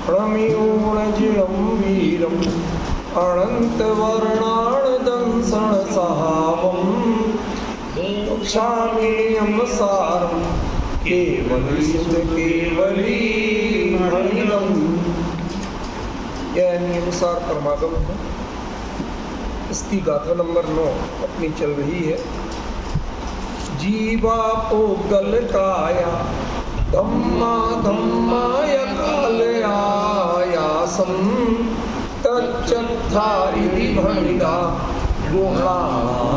प्रणम्योणजिरं वीरम् अनन्तवर्णार्णदंसनसहावम् क्षाम्येयं सारं केवलीसुतकेवलीमणिगम्। यह नियमसार परमागम है। इसकी गाथा नंबर 9 अपनी चल रही है। जीवा पोगल काया धम्मा धम्माय कालयायासं तच्चत्था इति भणिता गुणा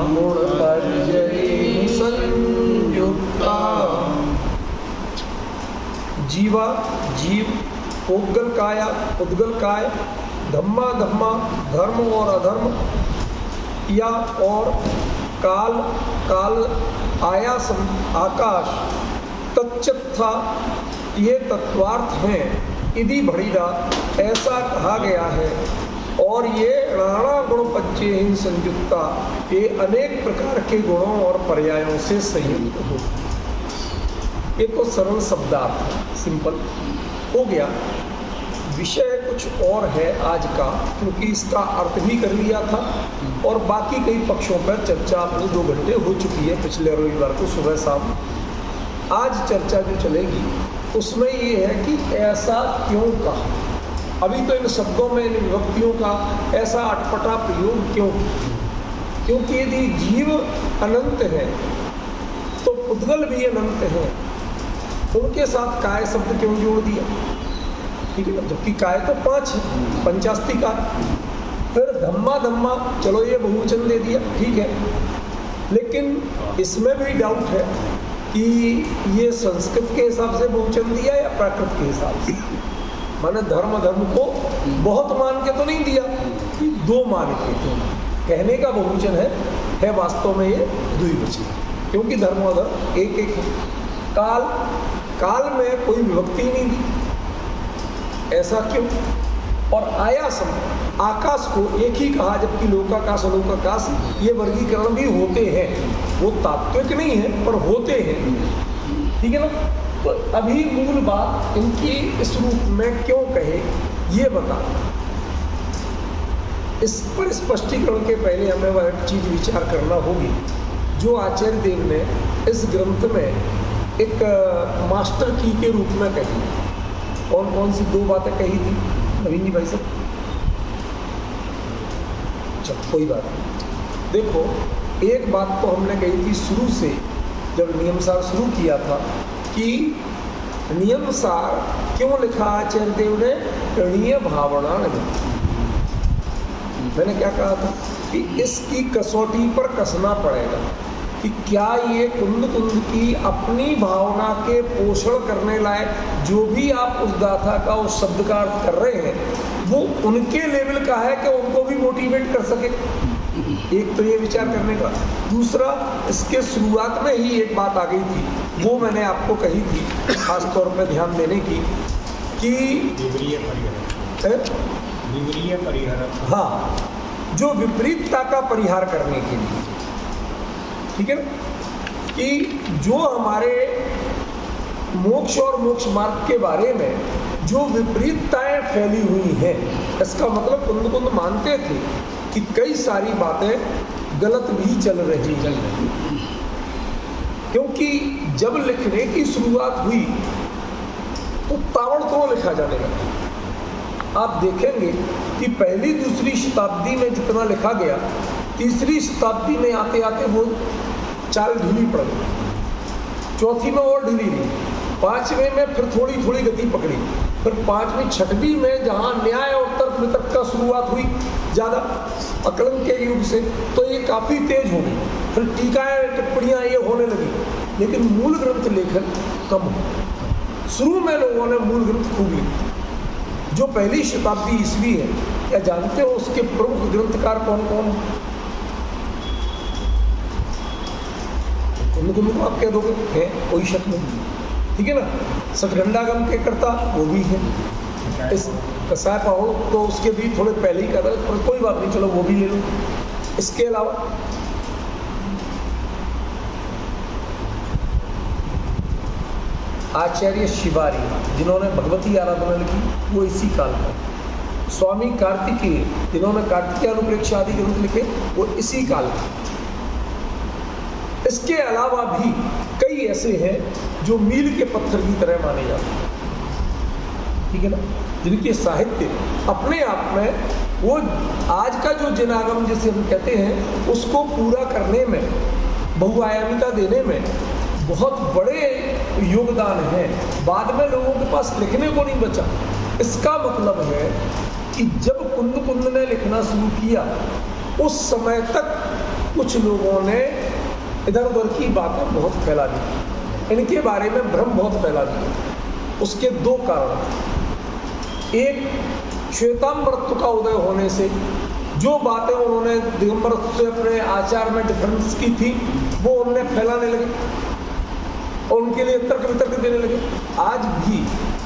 गुणपर्यये संयुक्ता। जीवा जीव, पोगल काया उद्गल काय, धम्मा धम्मा धर्म और अधर्म, या और काल काल, आयासम आकाश, तच्चत्था ये तत्वार्थ हैं, इति भणिता ऐसा कहा गया है। और ये नाना गुण पंचेहि संयुक्ता ये अनेक प्रकार के गुणों और पर्यायों से संयुक्त हो। ये तो सरल शब्दार्थ सिंपल हो गया। विषय कुछ और है आज का, क्योंकि इसका अर्थ भी कर लिया था और बाकी कई पक्षों पर चर्चा अपनी 2 घंटे हो चुकी है पिछले रविवार को सुबह शाम। आज चर्चा जो चलेगी उसमें ये है कि ऐसा क्यों कहा। अभी तो इन शब्दों में इन विभक्तियों का ऐसा अटपटा प्रयोग क्यों? क्योंकि यदि जीव अनंत है तो पुद्गल भी अनंत है, उनके साथ काय शब्द क्यों जोड़ दिया? ठीक है ना, जबकि काय तो 5 है, पंचास्ती का। फिर धम्मा धम्मा, चलो ये बहुवचन दे दिया, ठीक है, लेकिन इसमें भी डाउट है कि ये संस्कृत के हिसाब से बहुवचन दिया या प्राकृत के हिसाब से। माने धर्म धर्म को बहुत मान के तो नहीं दिया, कि 2 मान के कहने का बहुवचन है वास्तव में ये द्विवचन, क्योंकि धर्म और धर्म एक एक है। काल काल में कोई विभक्ति नहीं दी, ऐसा क्यों? और आयासम आकाश को एक ही कहा, जबकि लोकाकाश अलोकाकाश ये वर्गीकरण भी होते हैं, वो तात्विक नहीं है पर होते हैं, ठीक है ना। तो अभी मूल बात इनकी इस रूप में क्यों कहे ये बता। इस पर स्पष्टीकरण के पहले हमें वह एक चीज विचार करना होगी जो आचार्य देव ने इस ग्रंथ में एक मास्टर की के रूप में कही। कौन कौन सी 2 बातें कही थी नवीन जी भाई साहब? चल कोई बात नहीं। देखो, एक बात तो हमने कही थी शुरू से, जब नियमसार शुरू किया था, कि नियमसार क्यों लिखा आचार्य देव ने? प्रणीय भावना नहीं। मैंने क्या कहा था कि इसकी कसौटी पर कसना पड़ेगा कि क्या ये कुंद कुंद की अपनी भावना के पोषण करने लायक जो भी आप उस गाथा का उस शब्द का अर्थ कर रहे हैं वो उनके लेवल का है कि उनको भी मोटिवेट कर सके। एक तो ये विचार करने का। दूसरा, इसके शुरुआत में ही एक बात आ गई थी, वो मैंने आपको कही थी खास तौर पर ध्यान देने की, कि विवरीय परिहार, हाँ, जो विपरीतता का परिहार करने के लिए, ठीक है ना, कि जो हमारे मोक्ष और मोक्ष मार्ग के बारे में जो विपरीतताएं फैली हुई हैं, इसका मतलब कुंद कुंद मानते थे कि कई सारी बातें गलत भी चल रही हैं। क्योंकि जब लिखने की शुरुआत हुई तो ताबड़तोड़ लिखा जाने लगा। आप देखेंगे कि पहली दूसरी शताब्दी में जितना लिखा गया, तीसरी शताब्दी में आते आते वो चाल ढीली पड़ गई, चौथी में और ढीली रही, 5वें में फिर थोड़ी थोड़ी गति पकड़ी, फिर 5वीं 6वीं में जहाँ न्याय और तर्क वितर्क का शुरुआत हुई ज़्यादा अकलन के युग से, तो ये काफ़ी तेज हो गई। फिर टीकाएं टिप्पणियाँ ये होने लगी, लेकिन मूल ग्रंथ लेखन कम हो। शुरू में लोगों ने मूल ग्रंथ खूब लिखे। जो पहली शताब्दी ईस्वी है, क्या जानते हो उसके प्रमुख ग्रंथकार कौन कौन? उनको आप कह दोगे है, कोई शक नहीं, ठीक है ना। सठगंडागम के कर्ता वो भी है, इस कसाय पाहुण तो उसके भी थोड़े पहले ही कहता है, पर कोई बात नहीं, चलो वो भी ले लो। इसके अलावा आचार्य शिवारी जिन्होंने भगवती आराधना लिखी वो इसी काल का, स्वामी कार्तिकेय जिन्होंने कार्तिकेय अनुप्रेक्षा आदि ग्रंथ लिखे वो इसी काल के। इसके अलावा भी कई ऐसे हैं जो मील के पत्थर की तरह माने जाते हैं, ठीक है ना, जिनके साहित्य अपने आप में वो आज का जो जनागम जिसे हम कहते हैं उसको पूरा करने में, बहुआयामिता देने में बहुत बड़े योगदान है। बाद में लोगों के पास लिखने को नहीं बचा। इसका मतलब है कि जब कुंद ने लिखना शुरू किया उस समय तक कुछ लोगों ने इधर उधर की बातें बहुत फैला दी, इनके बारे में भ्रम बहुत फैला दिया। उसके दो कारण, एक श्वेतांबरत्व का उदय होने से जो बातें उन्होंने दिगंबरत्व से अपने आचार में डिफरेंस की थी वो उन्होंने फैलाने लगे और उनके लिए तर्क वितर्क देने लगे। आज भी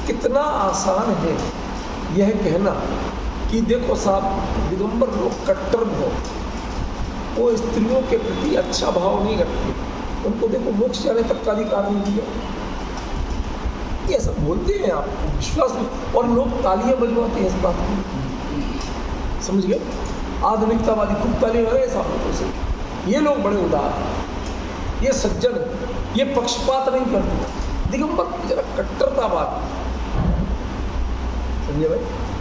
कितना आसान है यह कहना कि देखो साहब दिगंबर लोग कट्टर बहुत, वो स्त्रियों के प्रति अच्छा भाव नहीं रखते, उनको देखो मोक्ष जाने तक का अधिकार नहीं दिया, ये सब बोलते हैं आप विश्वास में, और लोग तालियां बजवाते हैं इस बात को, समझ गए? आधुनिकतावादी खूब तालियां बजाए ऐसा होते से, ये लोग बड़े उदार हैं, ये सज्जन, ये पक्षपात नहीं करते। दिगंबर जरा कट्टरतावाद, समझे भाई,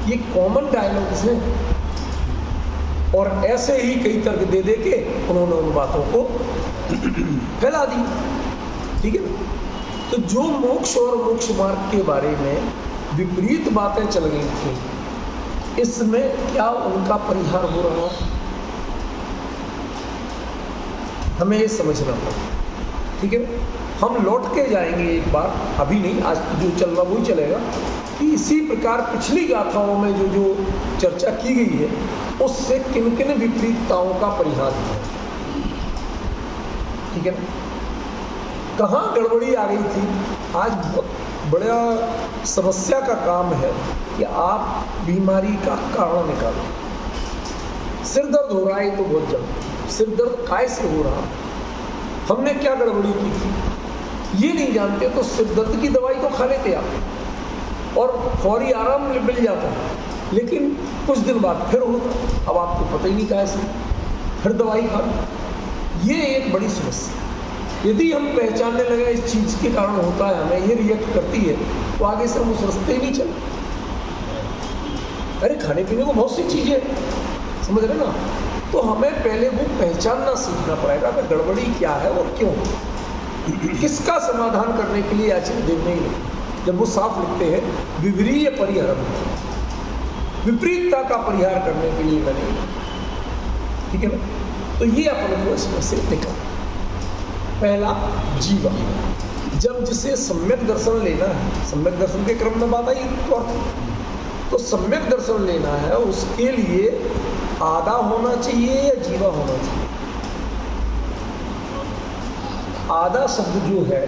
ये कॉमन डायलॉग्स हैं और ऐसे ही कई तर्क दे दे के उन्होंने उन बातों को फैला दी, ठीक है ना। तो जो मोक्ष और मोक्ष मार्ग के बारे में विपरीत बातें चल गई थी, इसमें क्या उनका परिहार हो रहा है, हमें ये समझना पड़ेगा, ठीक है। हम लौट के जाएंगे एक बार, अभी नहीं, आज जो चल रहा वही चलेगा, कि इसी प्रकार पिछली गाथाओं में जो जो चर्चा की गई है उससे किन किन विपरीतताओं का परिहार है, ठीक है ना। कहाँ गड़बड़ी आ गई थी, आज बहुत बड़ा समस्या का काम है कि आप बीमारी का कारण निकालो। सिर दर्द हो रहा है तो बहुत जल्द, सिर दर्द काय से हो रहा, हमने क्या गड़बड़ी की थी ये नहीं जानते, तो सिर दर्द की दवाई तो खा लेते आप और फौरी आराम मिल जाता है, लेकिन कुछ दिन बाद फिर होता, अब आपको पता ही नहीं कैसे, फिर दवाई खा लो। ये एक बड़ी समस्या। यदि हम पहचानने लगे इस चीज के कारण होता है, हमें ये रिएक्ट करती है, तो आगे से हम उस रास्ते ही नहीं चलते। अरे खाने पीने को बहुत सी चीजें, समझ रहे ना, तो हमें पहले वो पहचानना सीखना पड़ेगा कि गड़बड़ी क्या है और क्यों, किसका समाधान करने के लिए आचार्य देव ने जब वो साफ लिखते हैं विपरीय परिहार, विपरीतता का परिहार करने के लिए बने, ठीक है ना। तो ये अपन को इसमें से निकल, पहला जीवा, जब जिसे सम्यक दर्शन लेना है, सम्यक दर्शन के क्रम में बात आई तो सम्यक दर्शन लेना है, उसके लिए आधा होना चाहिए या जीवा होना चाहिए। आधा शब्द जो है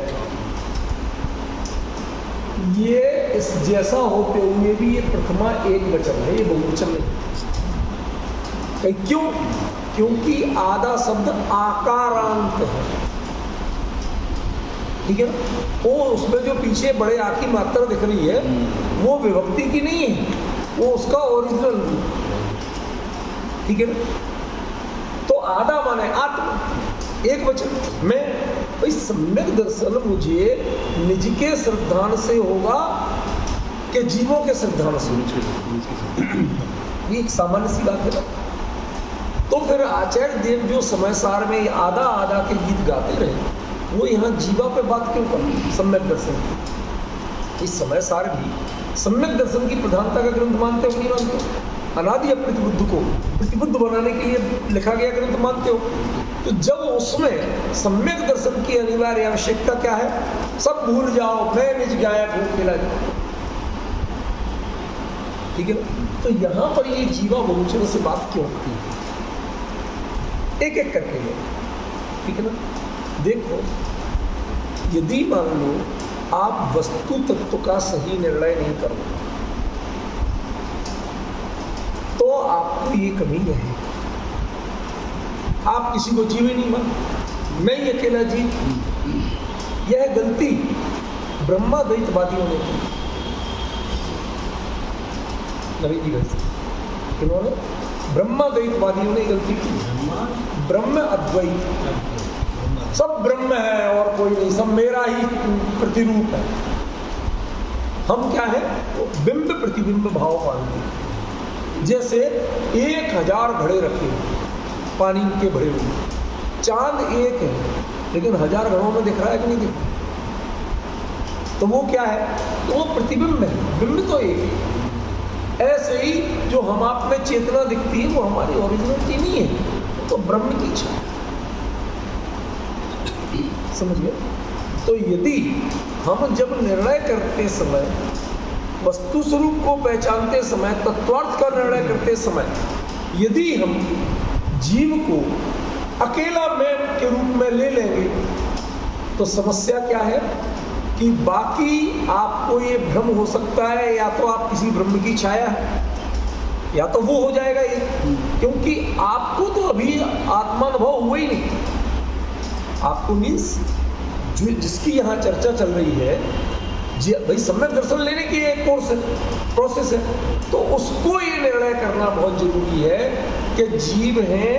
ये इस जैसा होते हुए भी ये प्रथमा एक वचन है, ये बहुवचन नहीं। क्यों? क्योंकि आधा शब्द आकारांत है, ठीक है ना। वो उसमें जो पीछे बड़े आ की मात्रा दिख रही है वो विभक्ति की नहीं है, वो उसका ओरिजिनल, ठीक है ना। तो आधा माने आत्मा, एक वचन में। भाई सम्यक दर्शन मुझे निज के श्रद्धान से होगा कि जीवों के श्रद्धान से, ये एक सामान्य सी बात है ना। तो फिर आचार्य देव जो समय सार में आधा आधा के गीत गाते रहे, वो यहाँ जीवा पे बात क्यों कर, सम्यक दर्शन की। इस समय सार भी सम्यक दर्शन की प्रधानता का ग्रंथ मानते हो नहीं मानते हो? अनादि अप्रतिबुद्ध को प्रतिबुद्ध बनाने के लिए लिखा गया ग्रंथ मानते हो? तो जब उसमें सम्यक दर्शन की अनिवार्य आवश्यकता क्या है, सब भूल जाओ, मैं निज गाया भूख खिला जाओ, ठीक है ना। तो यहाँ पर ये जीवा बहुवचन से बात क्यों होती है, एक एक करके है, ठीक है ना। देखो, यदि मान लो आप वस्तु तत्व का सही निर्णय नहीं करोगे तो आपको ये कमी है, आप किसी को जीव ही नहीं मानते, मैं ही अकेला जीव, यह गलती ब्रह्माद्वैतवादियों ने की। नवी जी वैसे इन्होंने ब्रह्माद्वैतवादियों ने गलती की। ब्रह्म अद्वैत, सब ब्रह्म है और कोई नहीं, सब मेरा ही प्रतिरूप है। हम क्या है, बिंब प्रतिबिंब भाव मानते हैं। जैसे 1000 घड़े रखे पानी के भरे हुए, चांद एक है लेकिन 1000 घड़ों में दिख रहा है कि नहीं दिख रहा, तो वो क्या है, तो वो प्रतिबिंब है, बिंब तो एक है। ऐसे ही जो हम आप में चेतना दिखती है वो हमारी ओरिजिनलिटी नहीं है, तो ब्रह्म की इच्छा है। समझिए, तो यदि हम जब निर्णय करते समय, वस्तु स्वरूप को पहचानते समय, तत्वार्थ का निर्णय करते समय, यदि हम जीव को अकेला मैं के रूप में ले लेंगे तो समस्या क्या है कि बाकी आपको ये भ्रम हो सकता है, या तो आप किसी ब्रह्म की छाया है, या तो वो हो जाएगा ये, क्योंकि आपको तो अभी आत्मानुभव हुआ ही नहीं। आपको मीन्स जो जिसकी यहाँ चर्चा चल रही है, जी भाई, सम्यक दर्शन लेने की एक कोर्स है, प्रोसेस है, तो उसको ये निर्णय करना बहुत जरूरी है कि जीव हैं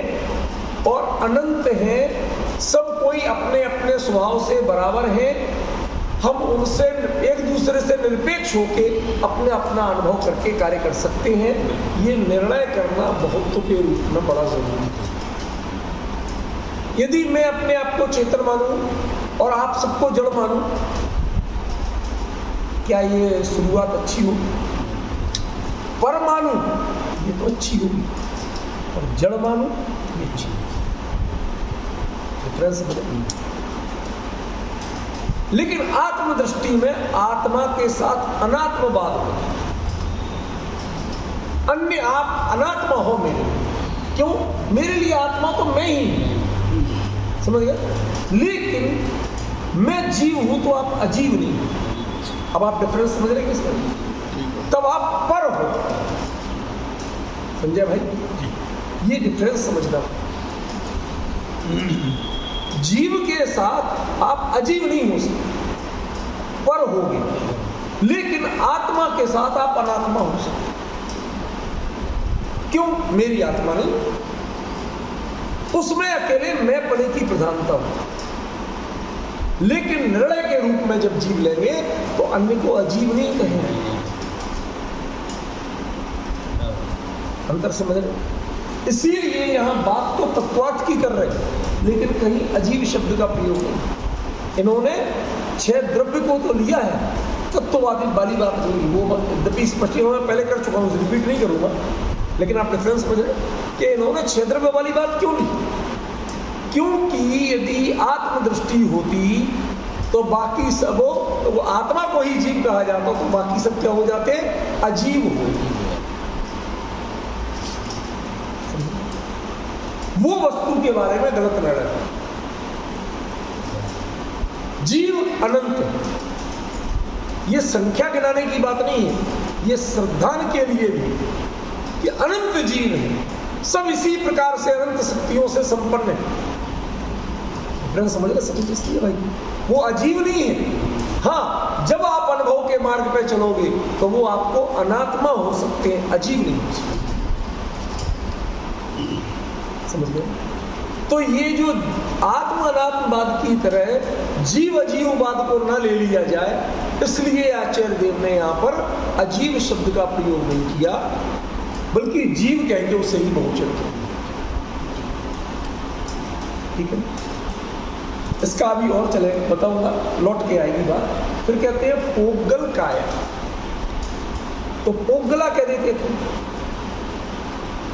और अनंत हैं, सब कोई अपने अपने स्वभाव से बराबर हैं, हम उनसे एक दूसरे से निरपेक्ष होके अपने अपना अनुभव करके कार्य कर सकते हैं। ये निर्णय करना बहुत के रूप में बड़ा जरूरी है। यदि मैं अपने आप को चेतन मानूं और आप सबको जड़ मानूं, क्या ये शुरुआत अच्छी होगी? पर मानूं ये तो अच्छी होगी, और जड़ मानूं ये अच्छी होगी। डिफरेंस बदल। लेकिन आत्मदृष्टि में आत्मा के साथ अनात्मवाद होता है। अन्य आप अनात्मा हो मेरे लिए, क्यों? मेरे लिए आत्मा तो मैं ही हूं, समझ गया? लेकिन मैं जीव हूं तो आप अजीब नहीं हो। अब आप डिफरेंस समझ रहे हैं किसमें? तब आप पर हो। समझे भाई? ये डिफरेंस समझना। जीव के साथ आप अजीब नहीं हो सकते, पर होगे, लेकिन आत्मा के साथ आप अनात्मा हो सकते। क्यों? मेरी आत्मा नहीं, उसमें अकेले मैं पने की प्रधानता हो। लेकिन निर्णय के रूप में जब जीव लेंगे तो अन्य को अजीब नहीं कहेंगे। अंतर समझ रहे? इसीलिए यहां बात तो तत्वार्थ की कर रहे हैं, लेकिन कहीं अजीब शब्द का प्रयोग नहीं। इन्होंने 6 द्रव्य को तो लिया है, तत्ववादी वाली बात नहीं, वो यद्यपि स्पष्ट मैं पहले कर चुका हूं, रिपीट नहीं करूंगा, लेकिन आप डिफरेंस समझ रहे कि इन्होंने 6 द्रव्य वाली बात क्यों ली? क्योंकि यदि आत्मदृष्टि होती तो बाकी सब, तो आत्मा को ही जीव कहा जाता, तो बाकी सब क्या हो जाते? अजीब होती। वो वस्तु के बारे में गलत निर्णय। जीव अनंत, ये संख्या गिनाने की बात नहीं है, ये श्रद्धान के लिए भी कि अनंत जीव है, सब इसी प्रकार से अनंत शक्तियों से संपन्न है। समझ रहे? समझ भाई, वो अजीब नहीं है। हाँ, जब आप अनुभव के मार्ग पे चलोगे तो वो आपको अनात्मा हो सकते हैं, अजीब नहीं हो सकते। समझ गए? तो ये जो आत्म अनात्मवाद की तरह जीव अजीववाद को न ले लिया जाए, इसलिए आचार्य देव ने यहाँ पर अजीब शब्द का प्रयोग नहीं किया, बल्कि जीव कहेंगे उसे ही बहुवचन। ठीक है, इसका अभी और चले बताऊंगा, लौट के आएगी बात। फिर कहते हैं पोगल काया, तो पोगला कह देते थे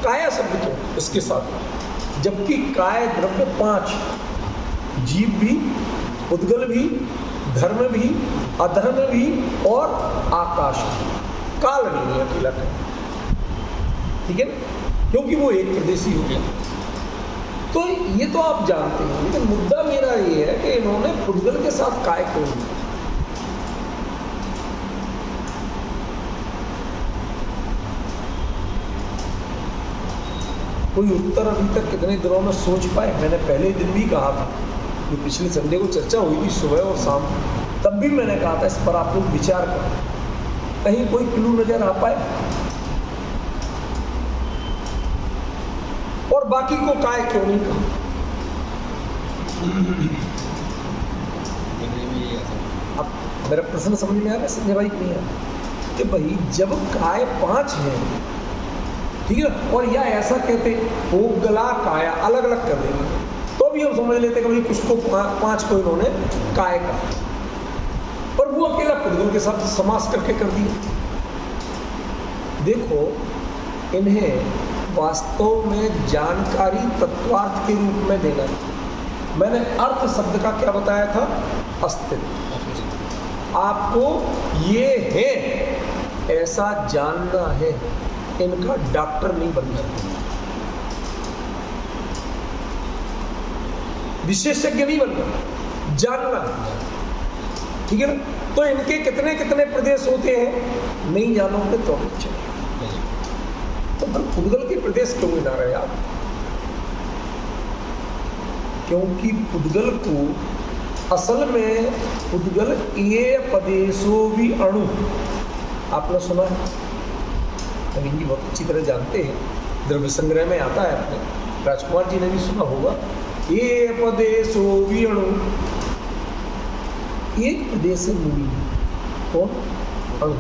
काया शब्द को इसके साथ, जबकि काय द्रव्य 5, जीव भी, उद्गल भी, धर्म भी, अधर्म भी और आकाश भी। काल नहीं है अकेला, ठीक है, क्योंकि वो एक प्रदेशी हो गया। तो ये तो आप जानते हैं, लेकिन मुद्दा मेरा ये है कि इन्होंने उद्गल के साथ काय क्यों दिया? कोई उत्तर अभी तक कितने दिनों में सोच पाए? मैंने पहले दिन भी कहा था, जो पिछले संडे को चर्चा हुई थी सुबह और शाम, तब भी मैंने कहा था इस पर आप लोग विचार करें, कहीं कोई क्लू नजर आ पाए। और बाकी को काय क्यों नहीं कहा? अब मेरा प्रश्न समझ में आ रहा है संजय भाई? नहीं आ कि भाई जब काय 5 है, ठीक है, और या ऐसा कहते पोगला काया अलग अलग कर देंगे तो भी हम समझ लेते कि भाई कुछ को 5 को इन्होंने काय का, पर वो अकेला पुद्गल के साथ समास करके कर दिया। देखो, इन्हें वास्तव में जानकारी तत्वार्थ के रूप में देना है। मैंने अर्थ शब्द का क्या बताया था? अस्तित्व। आपको ये है ऐसा जानना है, इनका डॉक्टर नहीं बनना, विशेषज्ञ नहीं बनना, जानना, ठीक है ना? तो इनके कितने कितने प्रदेश होते हैं नहीं जानोगे तो अच्छा। तो पुद्गल के प्रदेश क्यों गिना रहे आप? क्योंकि पुद्गल को असल में पुद्गल ये पदेशो भी अणु, आपने सुना है, हिंदी बहुत अच्छी तरह जानते हैं, द्रव्य संग्रह में आता है, अपने राजकुमार जी ने भी सुना होगा। ये पदेशो भी अणु, एक प्रदेश से मूल कौन? अणु।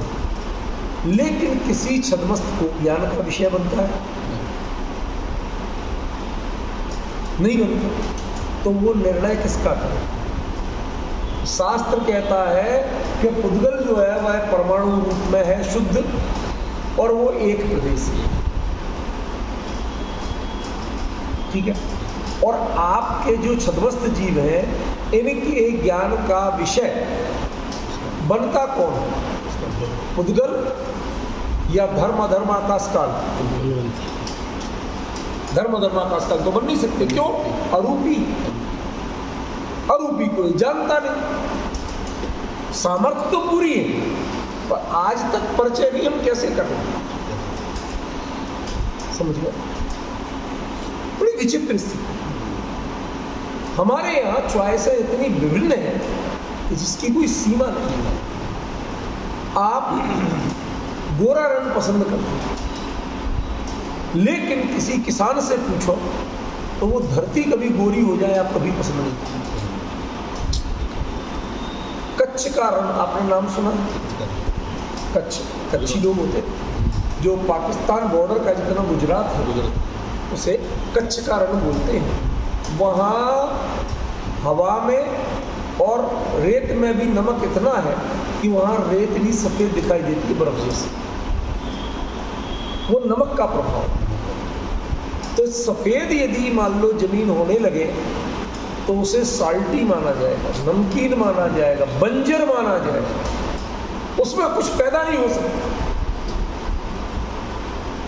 लेकिन किसी छद्मस्त को ज्ञान का विषय बनता है? नहीं बनता। तो वो निर्णय किसका करे? शास्त्र कहता है कि पुद्गल जो है वह परमाणु रूप में है, शुद्ध, और वो एक प्रदेशी है, ठीक है। और आपके जो छद्मस्त जीव हैं, इनके ज्ञान का विषय बनता कौन है? पुद्गल या धर्म अधर्म आकाश काल? धर्म अधर्म आकाश काल तो बन नहीं सकते। क्यों? अरूपी, अरूपी कोई जानता नहीं। सामर्थ्य तो पूरी है, पर आज तक परिचय भी हम कैसे कर रहे हैं? समझ गए? बड़ी विचित्र स्थिति। हमारे यहाँ च्वाइसें इतनी विभिन्न है कि जिसकी कोई सीमा नहीं है। आप गोरा रंग पसंद करते हैं, लेकिन किसी किसान से पूछो तो वो धरती कभी गोरी हो जाए आप कभी पसंद नहीं करते। कच्छ का रंग आपने नाम सुना? कच्छ, कच्छी लोग होते जो पाकिस्तान बॉर्डर का जितना गुजरात है उसे कच्छ का रंग बोलते हैं। वहाँ हवा में और रेत में भी नमक इतना है कि वहाँ रेत भी सफ़ेद दिखाई देती है बर्फ जैसी, वो नमक का प्रभाव। तो सफ़ेद यदि मान लो जमीन होने लगे तो उसे साल्टी माना जाएगा, नमकीन माना जाएगा, बंजर माना जाएगा, उसमें कुछ पैदा नहीं हो सकता।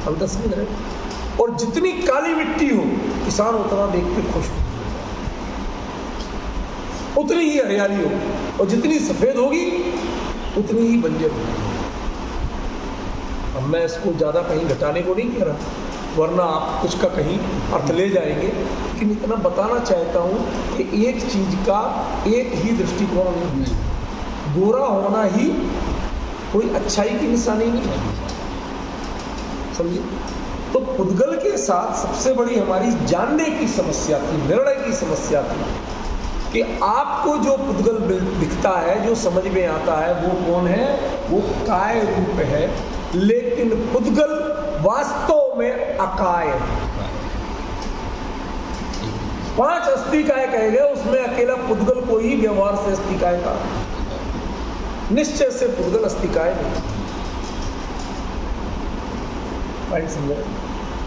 हम 10 मिनट रहे। और जितनी काली मिट्टी हो किसान उतना देख के खुश हो, उतनी ही हरियाली हो, और जितनी सफेद होगी उतनी ही बंजर होगी। अब मैं इसको ज्यादा कहीं घटाने को नहीं कह रहा, वरना आप कुछ का कहीं अर्थ ले जाएंगे, लेकिन इतना बताना चाहता हूं कि एक चीज का एक ही दृष्टिकोण नहीं है। गोरा होना ही कोई अच्छाई की निशानी नहीं है, समझिए। तो पुद्गल के साथ सबसे बड़ी हमारी जानने की समस्या थी, निर्णय की समस्या थी कि आपको जो पुद्गल दिखता है, जो समझ में आता है, वो कौन है? वो काय रूप है। लेकिन पुद्गल वास्तव में अकाय है। 5 अस्थिकाय कहे गए, उसमें अकेला पुद्गल को ही व्यवहार से अस्थिकाय का, निश्चय से पुद्गल अस्थिकाय नहीं।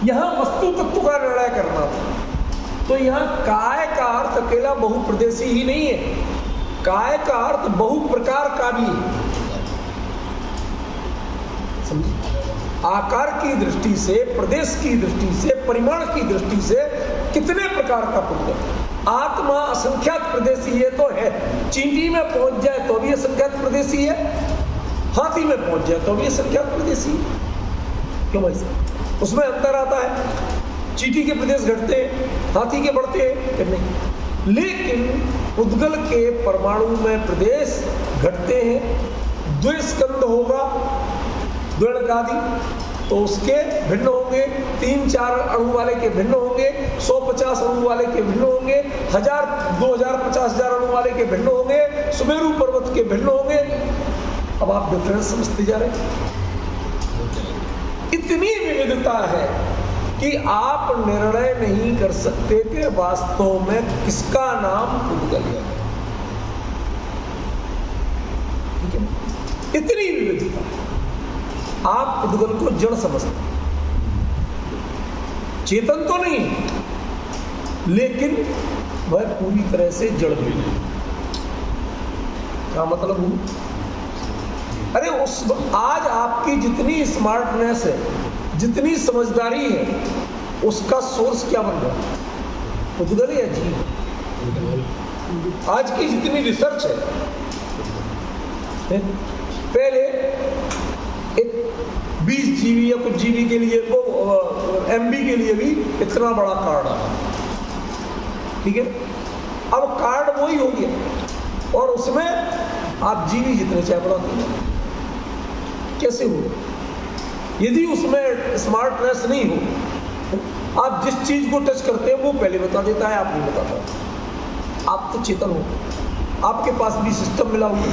यहां वस्तु तत्व का निर्णय करना था। तो यहां काय का अर्थ अकेला बहुप्रदेशी ही नहीं है, काय का अर्थ बहु प्रकार का भी है। आकार की दृष्टि से, प्रदेश की दृष्टि से, परिमाण की दृष्टि से कितने प्रकार का पुद्गल। आत्मा असंख्यात प्रदेशी है तो है, चींटी में पहुंच जाए तो भी असंख्यात प्रदेशी है, हाथी में पहुंच जाए तो भी असंख्यात प्रदेशी है। क्यों भाई? उसमें अंतर आता है। चींटी के प्रदेश घटते हैं, हाथी के बढ़ते हैं कि नहीं? लेकिन उद्गल के परमाणु में प्रदेश घटते हैं। द्विस्कंद होगा द्विणकादि, तो उसके भिन्न होंगे, 3-4 अणु वाले के भिन्न होंगे, 150 अणु वाले के भिन्न होंगे, 1000, 2000, 50,000 अणु वाले के भिन्न होंगे, सुमेरु पर्वत के भिन्न होंगे। अब आप डिफरेंस समझते जा रहे हैं। इतनी विविधता है कि आप निर्णय नहीं कर सकते कि वास्तव में किसका नाम उद्गल है। ठीक है, इतनी विविधता। आप उद्गल को जड़ समझते, चेतन तो नहीं, लेकिन वह पूरी तरह से जड़ भी नहीं। क्या मतलब हुआ? अरे आज आपकी जितनी स्मार्टनेस है, जितनी समझदारी है, उसका सोर्स क्या बन रहा है? उद्गल या जीव? आज की जितनी रिसर्च है, पहले एक 20 जीबी या कुछ जीबी के लिए, वो एमबी के लिए भी इतना बड़ा कार्ड आता, ठीक है। अब कार्ड वही हो गया और उसमें आप जीबी जितने चाहे बढ़ाते हैं। कैसे हो? यदि उसमें स्मार्टनेस नहीं हो, आप जिस चीज को टच करते हैं वो पहले बता देता है, आप नहीं बताता। आप तो चेतन हो, आपके पास भी सिस्टम मिला हुआ,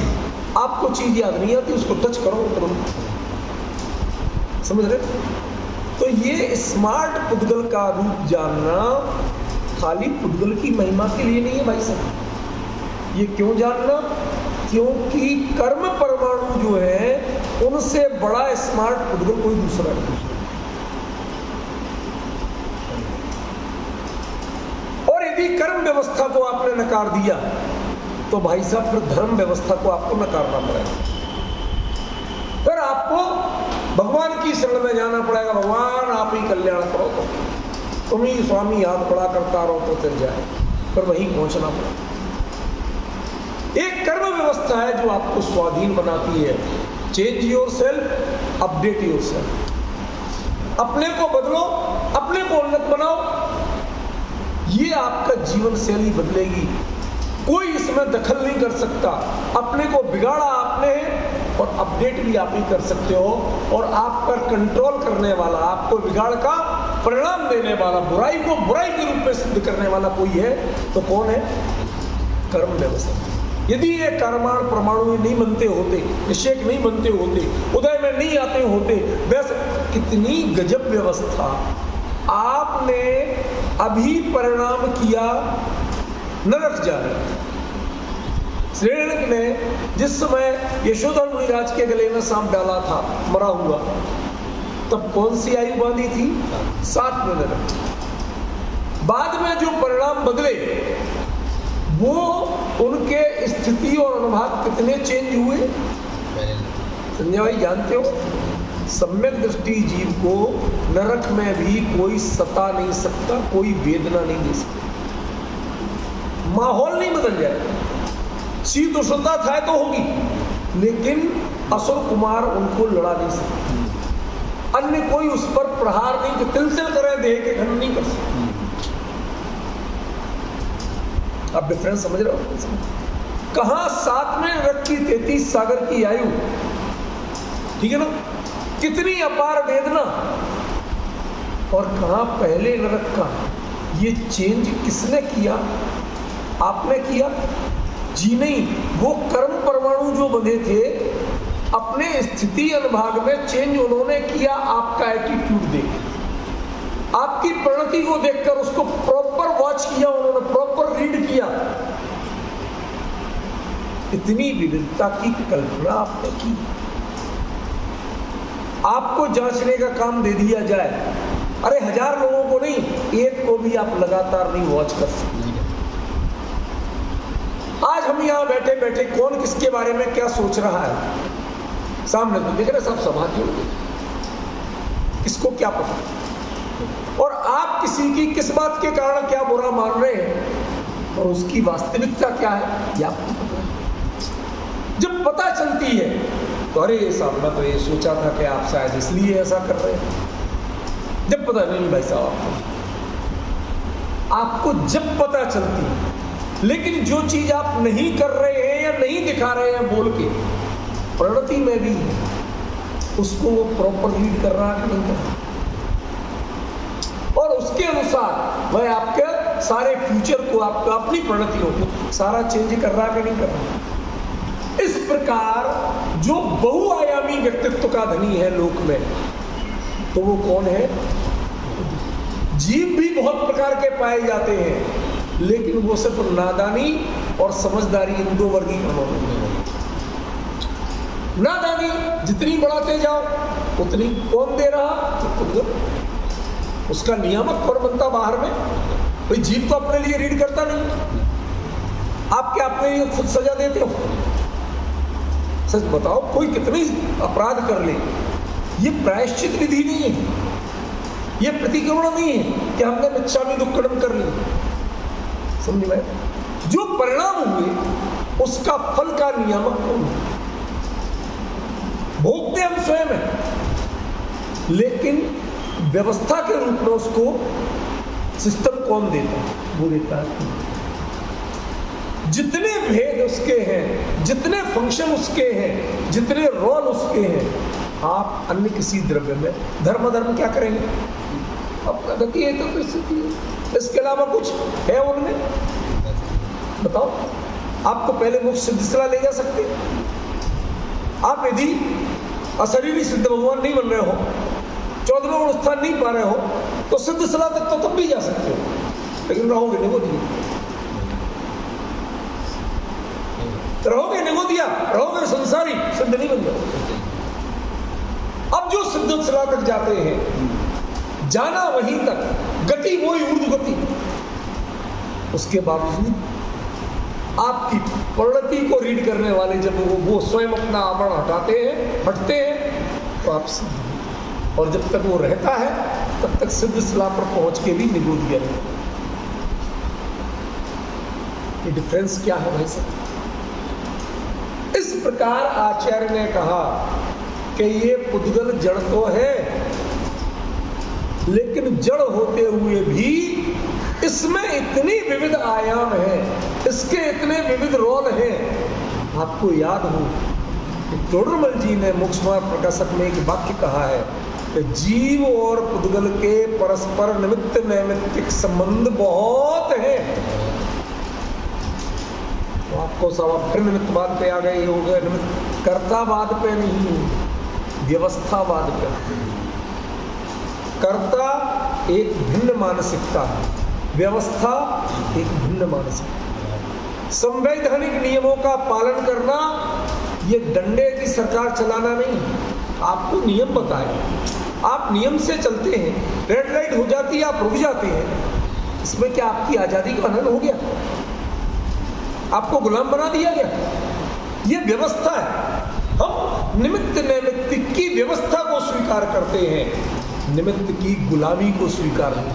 आपको चीज याद नहीं आती, उसको टच करो तुरंत। समझ रहे? तो ये स्मार्ट उद्गल का रूप जानना खाली उद्गल की महिमा के लिए नहीं है भाई साहब। ये क्यों जानना? क्योंकि कर्म परमाणु जो है उनसे बड़ा स्मार्ट उद्गल कोई दूसरा नहीं। और यदि कर्म व्यवस्था को आपने नकार दिया तो भाई साहब फिर धर्म व्यवस्था को आपको नकारना पड़ेगा। फिर आपको भगवान की शरण में जाना पड़ेगा। भगवान आप ही कल्याण करो, तो तुम ही स्वामी हाथ बड़ा करता रहो तो चल जाए, फिर वहीं पहुंचना पड़ेगा। एक कर्म व्यवस्था है जो आपको स्वाधीन बनाती है। Change your self, update your self. अपने को बदलो, अपने को उन्नत बनाओ, ये आपका जीवन शैली बदलेगी। कोई इसमें दखल नहीं कर सकता। अपने को बिगाड़ा आपने और अपडेट भी आप ही कर सकते हो। और आप पर कंट्रोल करने वाला, आपको बिगाड़ का परिणाम देने वाला, बुराई को बुराई के रूप में सिद्ध करने वाला कोई है तो कौन है? कर्म व्यवस्था। यदि ये कर्माण परमाणु नहीं बनते होते, निषेक नहीं बनते होते, उदय में नहीं आते होते, वैसे कितनी गजब व्यवस्था। आपने अभी परिणाम किया नरक जाने। श्रीणक ने जिस समय यशोधर मुनिराज के गले में सांप डाला था मरा हुआ, तब कौन सी आयु बांधी थी? 7 में नरक। बाद में जो परिणाम बदले वो उनके स्थिति और अनुभाग कितने चेंज हुए? संजय भाई जानते हो, सम्यक दृष्टि जीव को नरक में भी कोई सता नहीं सकता, कोई वेदना नहीं दे सकता। माहौल नहीं बदल जाए, शीत उष्णता था तो होगी, लेकिन असुर कुमार उनको लड़ा नहीं सकते। अन्य कोई उस पर प्रहार नहीं, तिलसिल करे देह के खंड नहीं कर सकते। आप डिफरेंस समझ रहे हो? कहां 7 में नरक की 33 सागर की आयु, ठीक है ना, कितनी अपार वेदना, और कहां पहले नरक का। ये चेंज किसने किया? आपने किया? जी नहीं, वो कर्म परमाणु जो बंधे थे अपने स्थिति अनुभाग में चेंज उन्होंने किया। आपका एटीट्यूड देख, आपकी प्रणति को देखकर उसको प्रॉपर वॉच किया उन्होंने, प्रॉपर रीड किया। इतनी विविधता की कल्पना आपने की। आपको जांचने का काम दे दिया जाए, अरे 1000 लोगों को नहीं, एक को भी आप लगातार नहीं वॉच कर सकते। आज हम यहां बैठे बैठे कौन किसके बारे में क्या सोच रहा है सामने तो देख रहे, सब समाधि होंगे, किसको क्या पता। और आप किसी की किस बात के कारण क्या बुरा मान रहे हैं और उसकी वास्तविकता क्या है ये आपको पता है। जब पता चलती है तो अरे साहब मैं तो ये सोचा था कि आप शायद इसलिए ऐसा कर रहे हैं। जब पता नहीं भाई साहब, आपको जब पता चलती है लेकिन जो चीज आप नहीं कर रहे हैं या नहीं दिखा रहे हैं बोल के, प्रगति में भी उसको वो प्रॉपर लीड कर रहा है कि नहीं कर रहा, और उसके अनुसार वह आपके सारे फ्यूचर को, आपका अपनी प्रगतियों को सारा चेंज कर रहा है कि नहीं कर रहा। इस प्रकार जो बहुआयामी व्यक्तित्व का धनी है लोक में, तो वो कौन है? जीव भी बहुत प्रकार के पाए जाते हैं, लेकिन वो सिर्फ नादानी और समझदारी, इन दो वर्गीकरणों में। नादानी जितनी बढ़ाते जाओ उतनी कौन दे रहा? उसका नियामक कौन बनता बाहर में? भाई जीव तो अपने लिए रीड करता नहीं। आप क्या अपने लिए खुद सजा देते हो? सच बताओ, कोई कितनी अपराध कर ले, ये प्रायश्चित विधि नहीं है, ये प्रतिक्रमण नहीं है कि हमने मिच्छामि दुक्कड़म कर ली। समझ में? जो परिणाम हुए उसका फल का नियामक कौन है? भोगते हम स्वयं हैं, लेकिन व्यवस्था के रूप में उसको सिस्टम कौन देता है? वो देता है। जितने भेद उसके हैं, जितने फंक्शन उसके हैं, जितने रोल उसके हैं, आप अन्य किसी द्रव्य में धर्म धर्म क्या करेंगे? अपना गति है तो स्थिति है, इसके अलावा कुछ है उनमें? बताओ। आपको पहले मुख सिद्ध सलाह ले जा सकते? आप यदि अशरीरी सिद्ध भगवान नहीं बन रहे हो, 14वां गुण स्थान नहीं पा रहे हो, तो सिद्ध सलाह तक तो तब भी जा सकते हो, लेकिन रहोगे निगोदिया, रहोगे संसारी, सिद्ध नहीं बन जाओगे। अब जो सिद्ध सलाह तक जाते हैं, जाना वहीं तक, गति वही ऊर्ध्व गति, उसके बावजूद आपकी परिणति को रीड करने वाले जब वो स्वयं अपना आवरण हटते हैं, तो आप सिद्ध। और जब तक वो रहता है तब तक सिद्ध सलाह पर पहुंच के भी निगोदिया रहता है। ये डिफरेंस क्या है भाई साहब? इस प्रकार आचार्य ने कहा कि ये पुद्गल जड़ तो है, लेकिन जड़ होते हुए भी इसमें इतनी विविध आयाम है, इसके इतने विविध रोल हैं। आपको याद हो कि तोडरमल जी ने मोक्षमार्ग प्रकाशक में एक वाक्य कहा है कि जीव और पुद्गल के परस्पर निमित्त नैमित्तिक संबंध बहुत है। तो आपको सब फिर निमित्तवाद पे आ गए हो गए, निमित्त कर्तावाद पे नहीं, व्यवस्थावाद पे। कर्ता एक भिन्न मानसिकता है, व्यवस्था एक भिन्न मानसिकता। संवैधानिक नियमों का पालन करना ये डंडे की सरकार चलाना नहीं, आपको नियम बताए, आप नियम से चलते हैं, रेड लाइट हो जाती है आप रुक जाते हैं, इसमें क्या आपकी आजादी का हनन हो गया? आपको गुलाम बना दिया गया? ये व्यवस्था है। हम निमित्त नैमित्तिक की व्यवस्था को स्वीकार करते हैं, निमित्त की गुलामी को स्वीकार नहीं,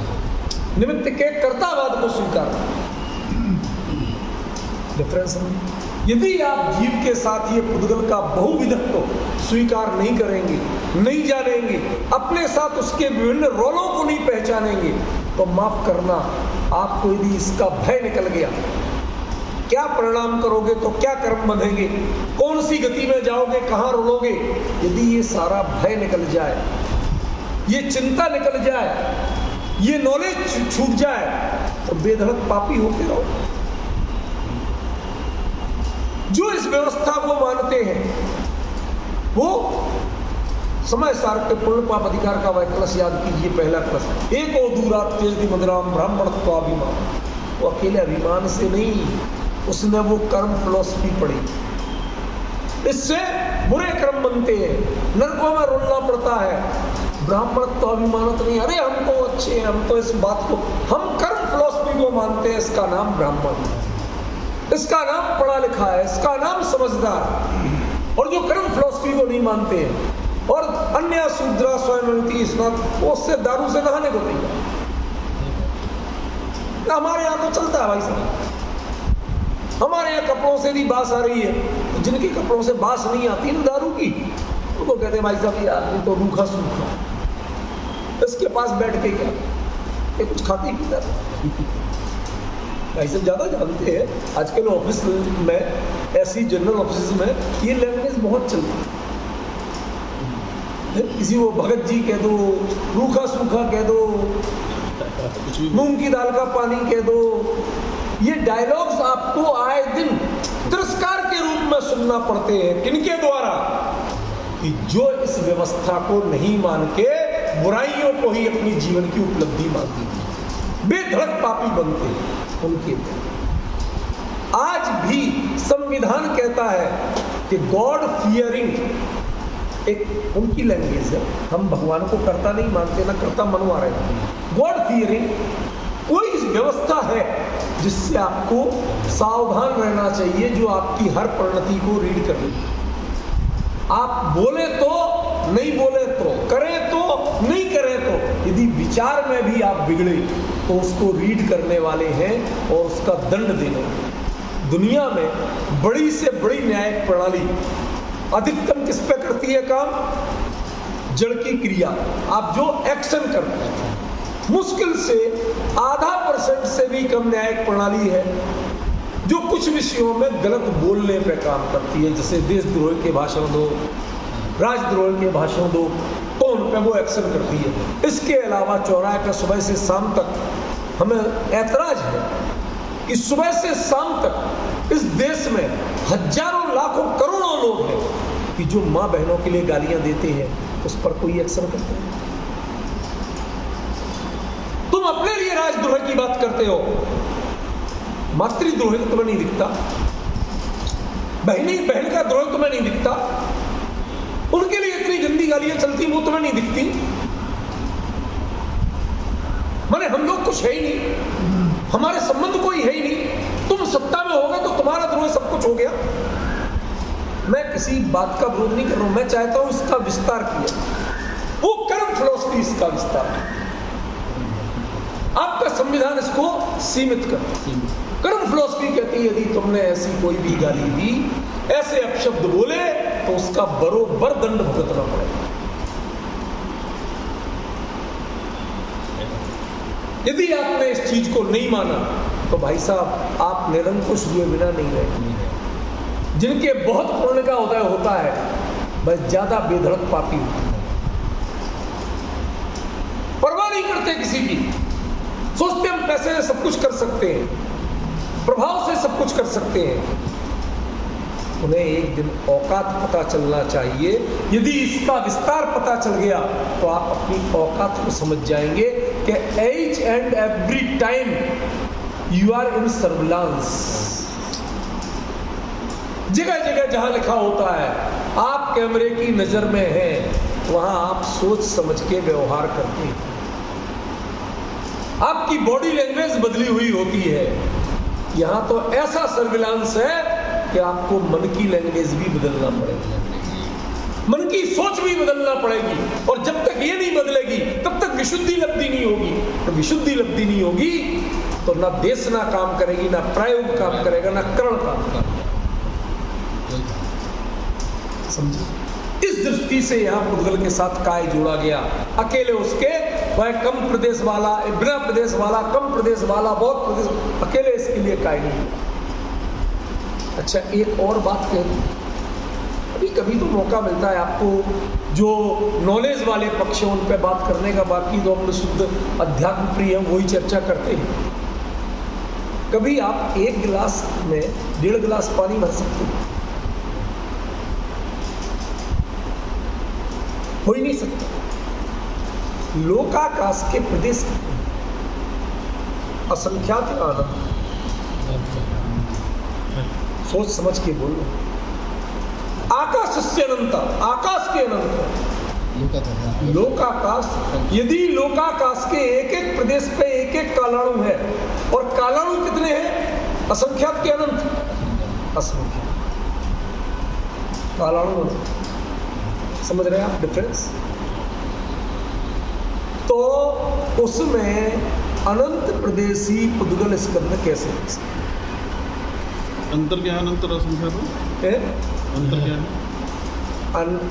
निमित्त के कर्तावाद को स्वीकार नहीं। डिफरेंस है। यदि आप जीव के साथ ये पुद्गल का बहुविधत्व स्वीकार नहीं करेंगे, नहीं जानेंगे, अपने साथ उसके विभिन्न रोलों को नहीं पहचानेंगे, तो माफ करना, आपको यदि इसका भय निकल गया, क्या परिणाम करोगे तो क्या कर्म बंधेंगे, कौन सी गति में जाओगे, कहां रुलोगे, यदि ये सारा भय निकल जाए, ये चिंता निकल जाए, ये नॉलेज छूट जाए, तो बेधड़क पापी होते रहो। जो इस व्यवस्था को मानते हैं वो समय सार के पूर्ण पाप अधिकार का वह कलश याद कीजिए, पहला कलश, एक दूरा तेज मदराम ब्राह्मणत्वाभिमान। वो अकेले अभिमान से नहीं, उसने वो कर्म फिलॉसफी पढ़ी, इससे बुरे कर्म बनते हैं, नरकों में रुलना पड़ता है। ब्राह्मणत्वाभिमानत नहीं, अरे हम तो अच्छे हैं, हम तो इस बात को, हम कर्म फिलॉसफी को मानते हैं, इसका नाम ब्राह्मण, इसका नाम पढ़ा लिखा है, इसका नाम समझदार। और जो कर्म फिलॉसफी को नहीं मानते हैं और अन्य शूद्रा स्वयं स्नात, वो उससे दारू से नहाने को नहीं। हमारे यहाँ तो चलता है भाई साहब, हमारे यहाँ कपड़ों से भी बास आ रही है, तो जिनके कपड़ों से बास नहीं आती ना दारू की, उनको कहते हैं भाई साहब ये आदमी तो रूखा सूखा, इसके पास बैठ के क्या ये कुछ खाती पीता। भाई सब ज़्यादा जानते हैं। आजकल ऑफिस में, ऐसी जनरल ऑफिस में ये लैंग्वेज बहुत चलती है। किसी को भगत जी कह दो, रूखा सूखा कह दो, मूंग की दाल का पानी कह दो। ये डायलॉग्स आपको आए दिन तिरस्कार के रूप में सुनना पड़ते हैं। किनके द्वारा? कि जो इस व्यवस्था को नहीं मान के बुराइयों को ही अपनी जीवन की उपलब्धि मानती है, बेधड़क पापी बनते हैं उनके। आज भी संविधान कहता है कि गॉड फियरिंग एक उनकी लैंग्वेज है। हम भगवान को कर्ता नहीं मानते, ना कर्ता मनवा रहे हैं। गॉड फियरिंग कोई व्यवस्था है जिससे आपको सावधान रहना चाहिए, जो आपकी हर परिणति को रीड कर ले। आप बोले तो, नहीं बोले तो, करें तो, नहीं करें तो, यदि विचार में भी आप बिगड़े तो उसको रीड करने वाले हैं और उसका दंड देने। दुनिया में बड़ी से बड़ी न्यायिक प्रणाली अधिकतम किस पे करती है काम? जड़ की क्रिया, आप जो एक्शन करते हैं। मुश्किल से 0.5% से भी कम न्यायिक प्रणाली है जो कुछ विषयों में गलत बोलने पे काम करती है। जैसे देशद्रोह के भाषण दो, राजद्रोह के भाषण दो, तो उन पे वो एक्शन करती है। इसके अलावा चौराहे पर सुबह से शाम तक हमें ऐतराज है कि सुबह से शाम तक इस देश में हजारों लाखों करोड़ों लोग हैं कि जो माँ बहनों के लिए गालियां देते हैं, उस पर कोई एक्शन करते हैं। तुम अपने लिए राजद्रोह की बात करते हो, मातृद्रोह तुम्हें नहीं दिखता, बहन का द्रोह तुम्हें नहीं दिखता, उनके लिए इतनी गंदी गालियां चलती वो तुम्हें नहीं दिखती। माने हम लोग कुछ है ही नहीं, हमारे संबंध कोई है ही नहीं। तुम सत्ता में होगा तो तुम्हारा द्रोह सब कुछ हो गया। मैं किसी बात का विरोध नहीं कर रहा हूं, मैं चाहता हूं इसका विस्तार किया। वो कर्म फिलॉसफी इसका विस्तार, आपका संविधान इसको सीमित कर। कर्म फिलॉसफी कहती है यदि तुमने ऐसी कोई भी गाली दी, ऐसे अपशब्द बोले, तो उसका बरोबर दंड भुगतना पड़ेगा। यदि आपने इस चीज को नहीं माना तो भाई साहब आप निरंकुश हुए बिना नहीं रहे। जिनके बहुत पुण्य का उदय होता है बस ज्यादा बेधड़क पापी होता है, परवाह नहीं करते किसी की, सोचते हम पैसे से सब कुछ कर सकते हैं, प्रभाव से सब कुछ कर सकते हैं। उन्हें एक दिन औकात पता चलना चाहिए। यदि इसका विस्तार पता चल गया तो आप अपनी औकात को समझ जाएंगे कि each and every time you are in surveillance. जगह जगह जहां लिखा होता है आप कैमरे की नजर में हैं, वहां आप सोच समझ के व्यवहार करते हैं। आपकी बॉडी लैंग्वेज बदली हुई होती है। यहां तो ऐसा सर्विलांस है कि आपको मन की लैंग्वेज भी बदलना पड़ेगी, मन की सोच भी बदलना पड़ेगी। और जब तक ये नहीं बदलेगी तब तक विशुद्धि लब्धि नहीं होगी। तो विशुद्धि लब्धि नहीं होगी तो ना देश ना काम करेगी, ना प्रायोग काम करेगा, ना करण काम करेगा। समझे? इस दृष्टि से यहां पुद्गल के साथ काय जोड़ा गया। अकेले उसके, वह कम प्रदेश वाला, बिना प्रदेश वाला, कम प्रदेश वाला, बहुत प्रदेश, अकेले इसके लिए काय नहीं। अच्छा, एक और बात कहती, कभी कभी तो मौका मिलता है आपको जो नॉलेज वाले पक्ष हैं उन पर बात करने का, बाकी तो हम शुद्ध अध्यात्म प्रिय हैं वही चर्चा करते हैं। कभी आप एक गिलास में 1.5 गिलास पानी भर सकते हैं? हो ही नहीं सकता। लोकाकाश के प्रदेश असंख्यात आनंद, सोच समझ के बोलो। आकाश से अनंत, आकाश के अनंत, लोकाकाश। यदि लोकाकाश के एक एक प्रदेश पे एक एक कालाणु है, और कालाणु कितने हैं? असंख्यात के अनंत, असंख्यात कालाणु अनंत। समझ रहे हैं आप डिफरेंस? तो उसमें अनंत प्रदेशी पुद्गल स्कंद कैसे है? अंतर क्या है? अनंत और असंख्यात अंतर क्या है?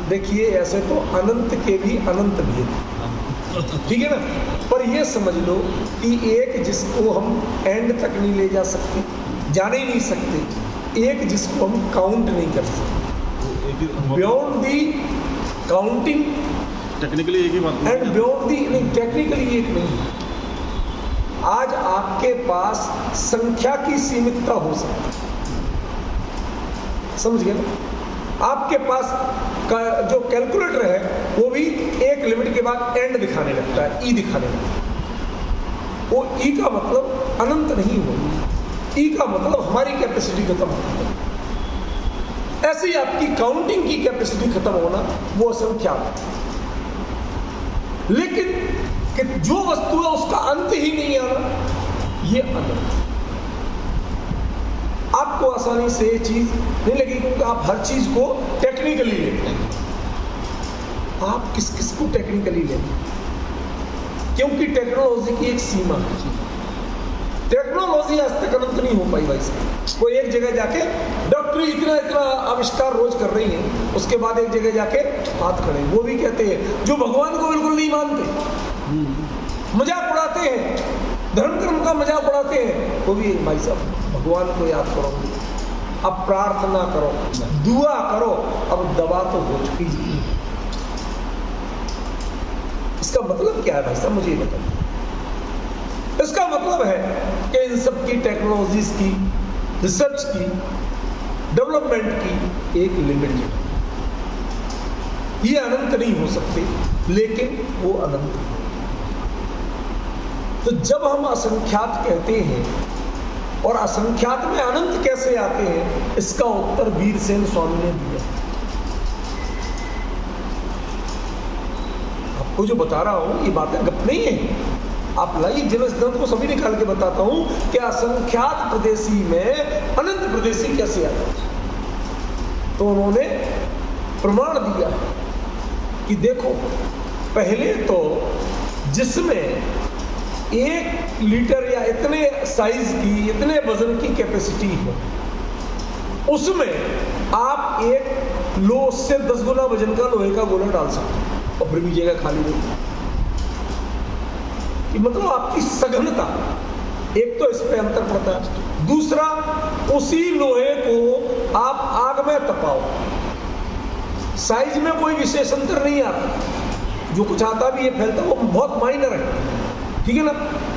देखिए, ऐसे तो अनंत के भी अनंत भेद, ठीक है ना। पर ये समझ लो कि एक जिसको हम एंड तक नहीं ले जा सकते, जाने ही नहीं सकते, एक जिसको हम काउंट नहीं कर सकते, बियॉन्ड दी काउंटिंग टेक्निकली एक ही बात एंड बियॉन्ड दी, नहीं टेक्निकली एक नहीं है। आज आपके पास संख्या की सीमितता हो सकती है, समझ गए ना। आपके पास का जो कैलकुलेटर है वो भी एक लिमिट के बाद एंड दिखाने लगता है, ई दिखाने लगता है। वो ई का मतलब अनंत नहीं हो, ई का मतलब हमारी कैपेसिटी खत्म होती है। ऐसे ही आपकी काउंटिंग की कैपेसिटी खत्म होना वो असंख्यात है। लेकिन कि जो वस्तु है उसका अंत ही नहीं आना, ये अनंत। आपको आसानी से ये चीज नहीं लगेगी क्योंकि आप हर चीज को टेक्निकली लेते हैं। आप किस किस को टेक्निकली लेते हैं? क्योंकि टेक्नोलॉजी की एक सीमा है। टेक्नोलॉजी आज तक अनंत नहीं हो पाई भाई साहब। कोई एक जगह जाके डॉक्टरी इतना इतना आविष्कार रोज कर रही है, उसके बाद एक जगह जाके हाथ खड़े, वो भी कहते हैं जो भगवान को बिल्कुल नहीं मानते, मजाक उड़ाते हैं, धर्म कर्म का मजाक उड़ाते हैं, वो भी भाई साहब भगवान को याद करो, अब प्रार्थना करो, दुआ करो, अब दवा तो हो चुकी है। इसका मतलब क्या है भाई साहब, मुझे ये बताइए। इसका मतलब है कि इन सब की टेक्नोलॉजीज की, रिसर्च की, डेवलपमेंट की एक लिमिट है। ये अनंत नहीं हो सकते, लेकिन वो अनंत है। तो जब हम असंख्यात कहते हैं और असंख्यात में अनंत कैसे आते हैं, इसका उत्तर वीरसेन स्वामी ने दिया। आपको जो बता रहा हूं ये बातें गप नहीं है। आप लाइए जन सिद्धांत को सभी निकाल के बताता हूं कि असंख्यात प्रदेशी में अनंत प्रदेशी कैसे आता है। तो उन्होंने प्रमाण दिया कि देखो, पहले तो जिसमें 1 लीटर या इतने साइज की, इतने वजन की कैपेसिटी है, उसमें आप एक लो से 10 गुना वजन का लोहे का गोला डाल सकते हैं और फिर भी जगह खाली नहीं। मतलब आपकी सघनता, एक तो इस पे अंतर पड़ता है। दूसरा, उसी लोहे को आप आग में तपाओ, साइज में कोई विशेष अंतर नहीं आता, जो कुछ आता भी है फैलता वो बहुत माइनर है, ठीक है ना।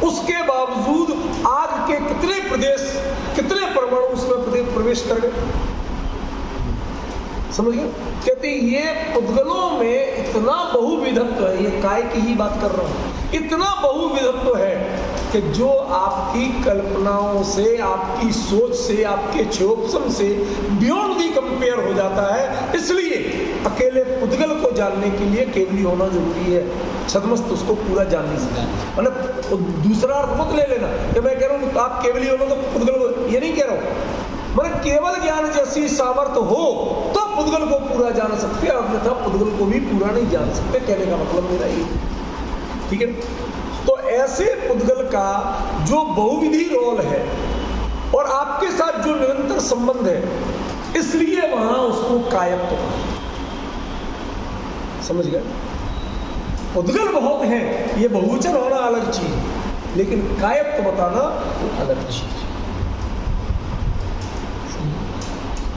उसके बावजूद आग के कितने प्रदेश, कितने परमाणु उसमें प्रवेश कर गए, समझ गए। कहते ये पुद्गलों में इतना बहुविधत्व है, ये काय की ही बात कर रहा हूं, इतना बहुविधत्व है कि जो आपकी कल्पनाओं से, आपकी सोच से, आपके क्षोभसम से बियॉन्ड दी कंपेयर हो जाता है। इसलिए अकेले पुद्गल को जानने के लिए केवली होना जरूरी है, छद्मस्त उसको पूरा जान नहीं सकता। मतलब दूसरा अर्थ मत ले लेना कि मैं कह रहा हूं आप केवली हो तो पुद्गल, ये नहीं कह रहा हूं। मतलब केवल ज्ञान जैसी सामर्थ्य हो तो पुद्गल को पूरा जान सकते हैं, अन्यथा पुद्गल को भी पूरा नहीं जान सकते, कहने का मतलब मेरा ये, ठीक है। तो ऐसे पुद्गल का जो बहुविधि रोल है और आपके साथ जो निरंतर संबंध है, इसलिए वहां उसको कायत्व, समझ गए। पुद्गल बहुत है, ये बहुवचन होना अलग चीज, लेकिन कायत्व बताना वो अलग चीज।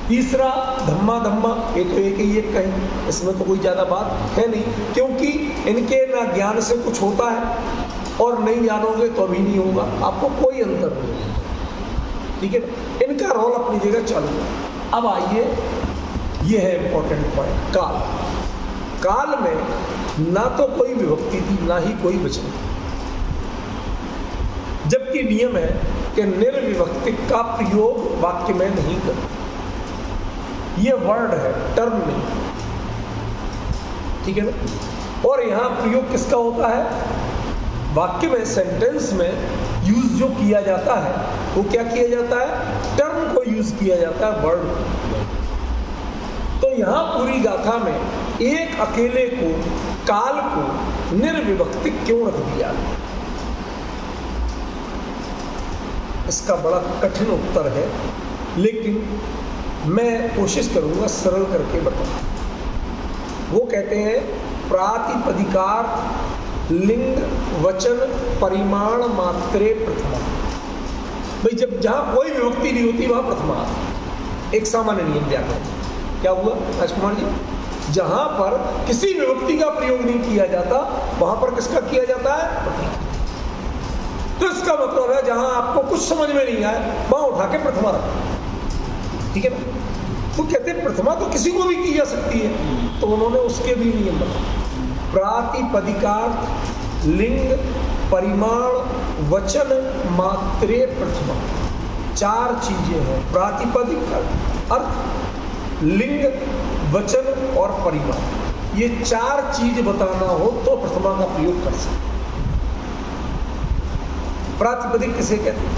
तीसरा धम्मा धम्मा, ये तो एक ही एक कहें, इसमें तो कोई ज्यादा बात है नहीं, क्योंकि इनके ना ज्ञान से कुछ होता है और नहीं जानोगे तो अभी नहीं होगा, आपको कोई अंतर नहीं, ठीक है। इनका रोल अपनी जगह चालू है। अब आइए, ये है इंपॉर्टेंट पॉइंट, काल। काल में ना तो कोई विभक्ति थी, ना ही कोई वचन, जबकि नियम है कि निर्विभक्ति का प्रयोग वाक्य में नहीं करना। ये वर्ड है, टर्म नहीं, ठीक है ना। और यहां प्रयोग किसका होता है? वाक्य में, सेंटेंस में यूज जो किया जाता है वो क्या किया जाता है? टर्म को यूज किया जाता है, वर्ड को। तो यहां पूरी गाथा में एक अकेले को, काल को निर्विभक्ति क्यों रख दिया? इसका बड़ा कठिन उत्तर है, लेकिन मैं कोशिश करूंगा सरल करके बताऊं। वो कहते हैं प्रातिपदिकार्थ लिंग वचन परिमाण मात्रे प्रथमा। भाई जब जहां कोई विभक्ति नहीं होती वहां प्रथमा आती है। एक सामान्य नियम व्याकरण। क्या हुआ राजकुमार जी? जहां पर किसी विभक्ति का प्रयोग नहीं किया जाता वहां पर किसका किया जाता है? प्रथमा। तो इसका मतलब है जहां आपको कुछ समझ में नहीं आए वहां उठा के प्रथमा रखो। ठीक है ना? तो कहते हैं प्रथमा तो किसी को भी की जा सकती है, तो उन्होंने उसके भी नियम बनाए। प्रातिपदिकार्थ लिंग परिमाण वचन मात्रे प्रथमा। 4 चीजें हैं। प्रातिपदिक अर्थ, लिंग, वचन और परिमाण। ये 4 चीज बताना हो तो प्रथमा का प्रयोग कर सकते। प्रातिपदिक किसे कहते हैं?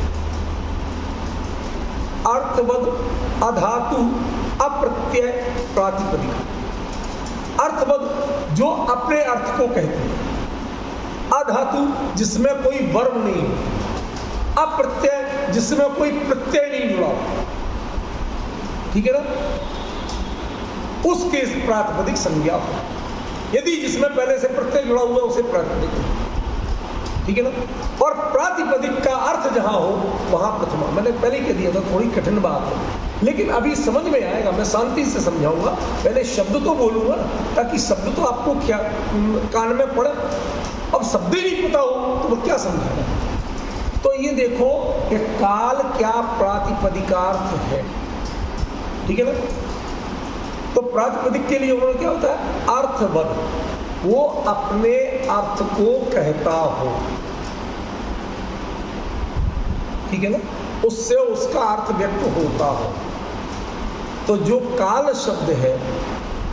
अर्थवद अधातु अप्रत्यय प्रातिपदिक। अर्थवद जो अपने अर्थ को कहते हैं, अधातु जिसमें कोई वर्ब नहीं हो, अप्रत्यय जिसमें कोई प्रत्यय नहीं जुड़ा हो। ठीक है ना? उसके प्रातिपदिक संज्ञा हो। यदि जिसमें पहले से प्रत्यय जुड़ा हुआ है उसे प्रातिपदिक। ठीक है ना? और प्रातिपदिक का अर्थ जहां हो वहां प्रथमा। मैंने पहले कह दिया था थोड़ी कठिन बात है, लेकिन अभी समझ में आएगा। मैं शांति से समझाऊंगा। पहले शब्द तो बोलूंगा ताकि शब्द तो आपको क्या कान में पड़े। अब शब्द ही नहीं पता हो तो वो क्या समझाएगा? तो ये देखो कि काल क्या प्रातिपदिकार्थ है। ठीक है ना? तो प्रातिपदिक के लिए उन्होंने क्या होता है? अर्थवद, वो अपने अर्थ को कहता हो। ठीक है ना? उससे उसका अर्थ व्यक्त होता हो। तो जो काल शब्द है,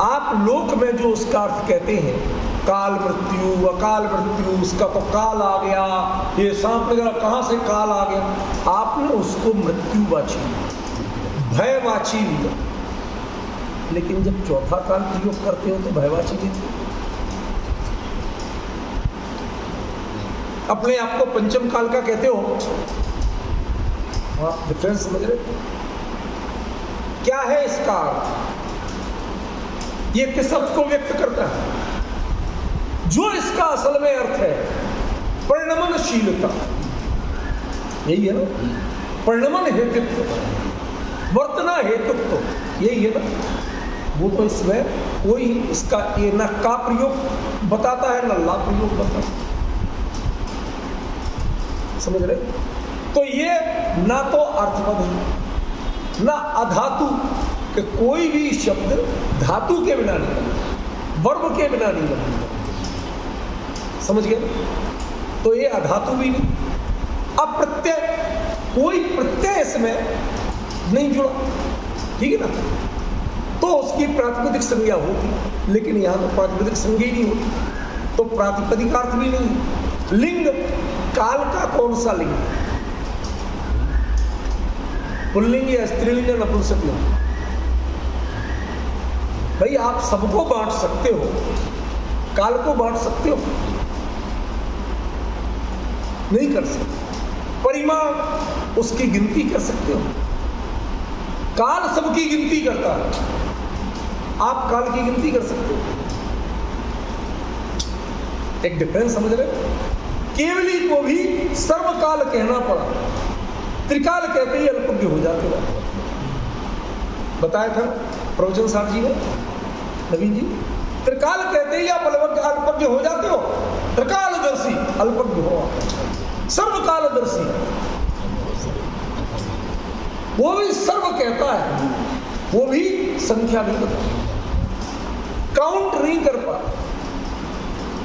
आप लोक में जो उसका अर्थ कहते हैं, काल मृत्यु, अकाल मृत्यु, उसका तो काल आ गया, ये सांप वगैरह कहां से काल आ गया, आपने उसको मृत्युवाची, भयवाची लिया। लेकिन जब चौथा काल प्रयोग करते हो तो भयवाची लेते हो। अपने आप को पंचम काल का कहते हो। आप डिफरेंस समझ रहे? क्या है इसका अर्थ? ये किस अर्थ को व्यक्त करता है? जो इसका असल में अर्थ है परिणमनशीलता। यही है ना? परिणमन हेतुत्व, वर्तना हेतुत्व, यही है ना? वो तो इसमें कोई इसका ये न का प्रयोग बताता है न ला प्रयोग बताता है। समझ रहे? तो ये ना तो अर्थवद है ना अधातु, कि कोई भी शब्द धातु के बिना नहीं बनता, वर्ब के बिना नहीं बनता। समझ गए? तो ये अधातु भी नहीं। अप्रत्यय, कोई प्रत्यय इसमें नहीं जुड़ा। ठीक है ना? तो उसकी प्रातिपदिक संज्ञा होगी, लेकिन यहां तो प्रातिपदिक संज्ञा ही नहीं होती, तो प्रातिपदिक अर्थ भी नहीं। लिंग, काल का कौन सा लिंग? पुल्लिंग या स्त्रीलिंग या नपुंसकलिंग? भाई आप सबको बांट सकते हो, काल को बांट सकते हो? नहीं कर सकते। परिमाण, उसकी गिनती कर सकते हो? काल सबकी गिनती करता है, आप काल की गिनती कर सकते हो? एक डिफरेंस समझ रहे? केवली को भी सर्वकाल कहना पड़ा, त्रिकाल कहते ही अल्पज्ञ हो जाते हैं। बताया था प्रवचन साहब जी ने, नवीन जी, त्रिकाल कहते ही आप अल्पज्ञ हो जाते हो। त्रिकालदर्शी अल्पज्ञ हो, सर्वकालदर्शी वो भी सर्व कहता है, वो भी संख्या नहीं बताता, काउंट नहीं कर पाता।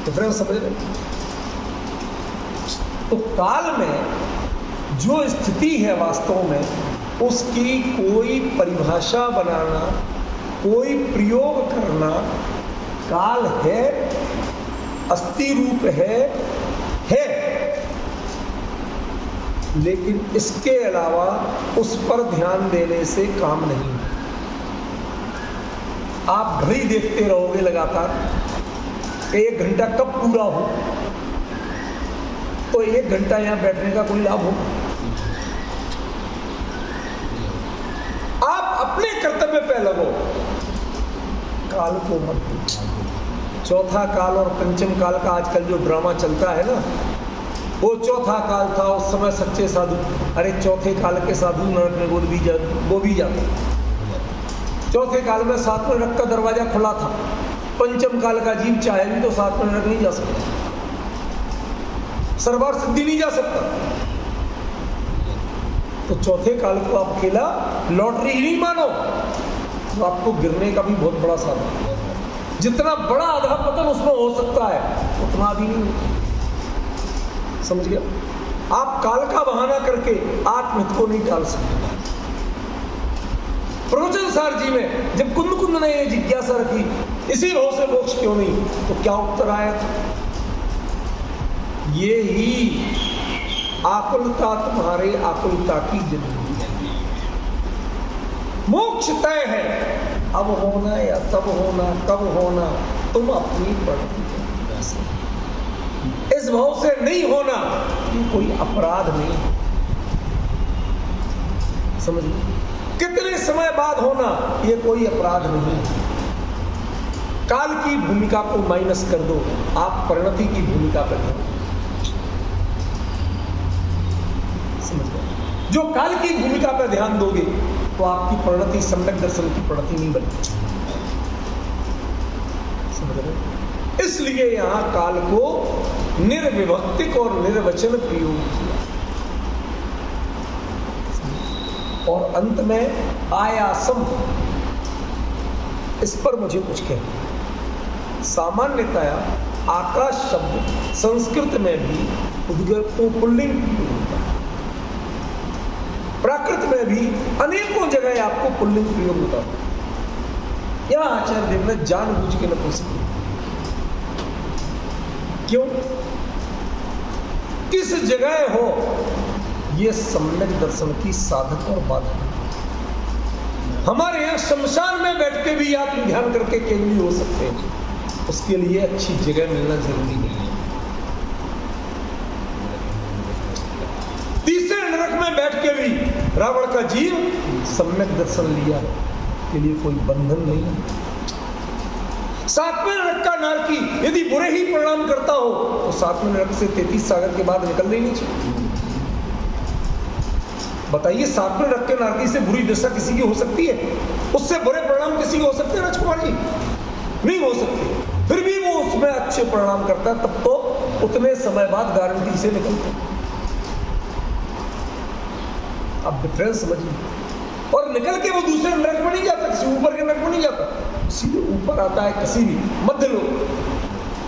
डिफरेंस समझ रहे? तो काल में जो स्थिति है वास्तव में उसकी कोई परिभाषा बनाना, कोई प्रयोग करना, काल है, अस्थि रूप है, लेकिन इसके अलावा उस पर ध्यान देने से काम नहीं। आप घड़ी देखते रहोगे लगातार, 1 घंटा कब पूरा हो, तो 1 घंटा यहां बैठने का कोई लाभ हो? आप अपने कर्तव्य पे लगो, काल को मत। चौथा काल और पंचम काल का आजकल जो ड्रामा चलता है ना, वो चौथा काल था, उस समय सच्चे साधु, अरे चौथे काल के साधु नरक में वो भी जाते। चौथे काल में सातवें नरक का दरवाजा खुला था, पंचम काल का जीव चाहे भी तो सातवें नरक नहीं जा सकता, सर्वार सिद्धि नहीं जा सकता। तो चौथे काल को आप अकेला लॉटरी ही नहीं मानो, तो आपको गिरने का भी बहुत बड़ा साधन है। जितना बड़ा आधा पतन उसमें हो सकता है उतना भी नहीं, समझ गया? आप काल का बहाना करके आत्महित को नहीं टाल सकते। प्रवचन सार जी में जब कुंद कुंद ने ये जिज्ञासा रखी, इसी भाव से मोक्ष क्यों नहीं, तो क्या उत्तर आया था? ये ही आकुलता तुम्हारे आकुलता की जिंदगी है। मोक्ष तय है, अब होना या तब होना, कब होना तुम अपनी प्रगति से, इस भाव से नहीं होना ये कोई अपराध नहीं, समझ लो। कितने समय बाद होना ये कोई अपराध नहीं। काल की भूमिका को माइनस कर दो, आप परिणति की भूमिका पर करो, समझ लो। जो काल की भूमिका पर ध्यान दोगे तो आपकी परिणति सम्यक दर्शन की परिणति नहीं बनेगी, समझ रहे? इसलिए यहां काल को निर्विभक्तिक और निर्वचन प्रयोग किया। और अंत में आयासम, इस पर मुझे कुछ कहना। सामान्यतया आकाश शब्द संस्कृत में भी पुल्लिंग होता है, प्राकृत में भी अनेकों जगह आपको पुल्लिंग प्रयोग होता है। यहां आचार्य देव ने जानबूझ के नपुंसक, क्यों? किस जगह हो यह सम्यक दर्शन की साधक और बाधक। हमारे यहां शमशान में बैठ के भी आप ध्यान करके केंद्रीय हो सकते हैं, उसके लिए अच्छी जगह मिलना जरूरी नहीं है। तीसरे नरक में बैठ के भी रावण का जीव सम्यक दर्शन लिया के लिए कोई बंधन नहीं है। सातवें नरक का नारकी यदि बुरे ही परिणाम करता हो तो सातवें नरक से 33 सागर के बाद निकल नहीं चाहिए। बताइए, सातवें नरक के नारकी से बुरी दशा किसी की हो सकती है? उससे बुरे परिणाम किसी के हो सकते हैं राजकुमार जी? नहीं हो सकते। फिर भी वो उसमें अच्छे परिणाम करता है, तब तो उतने समय बाद गारंटी से निकलते हैं। अब डिफरेंस समझिए। और निकल के वो दूसरे नरक में नहीं जाता, किसी ऊपर के नरक में नहीं जाता, सीधे ऊपर आता है किसी भी मध्य लोक,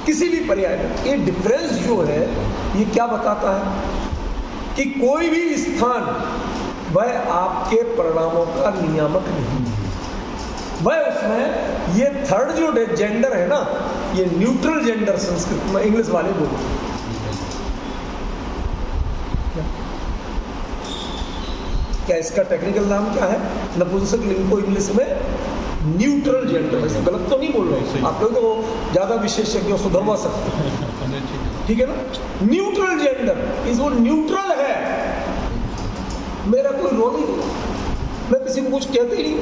किसी भी पर्याय में। ये डिफरेंस जो है ये क्या बताता है कि कोई भी स्थान वह आपके परिणामों का नियामक नहीं है। वह उसमें ये थर्ड जो जेंडर है ना, ये न्यूट्रल जेंडर संस्कृत में इंग्लिश वाले बोलते हैं। क्या इसका टेक्निकल नाम क्या है? नपुंसक लिंग को इंग्लिश में न्यूट्रल जेंडर। वैसे गलत तो नहीं बोल रहे, आप लोग तो ज्यादा विशेषज्ञ सुधरवा सकते हैं, ठीक है ना? न्यूट्रल जेंडर इस वो न्यूट्रल है, मेरा कोई रोल ही नहीं, मैं किसी को कुछ कहते ही नहीं।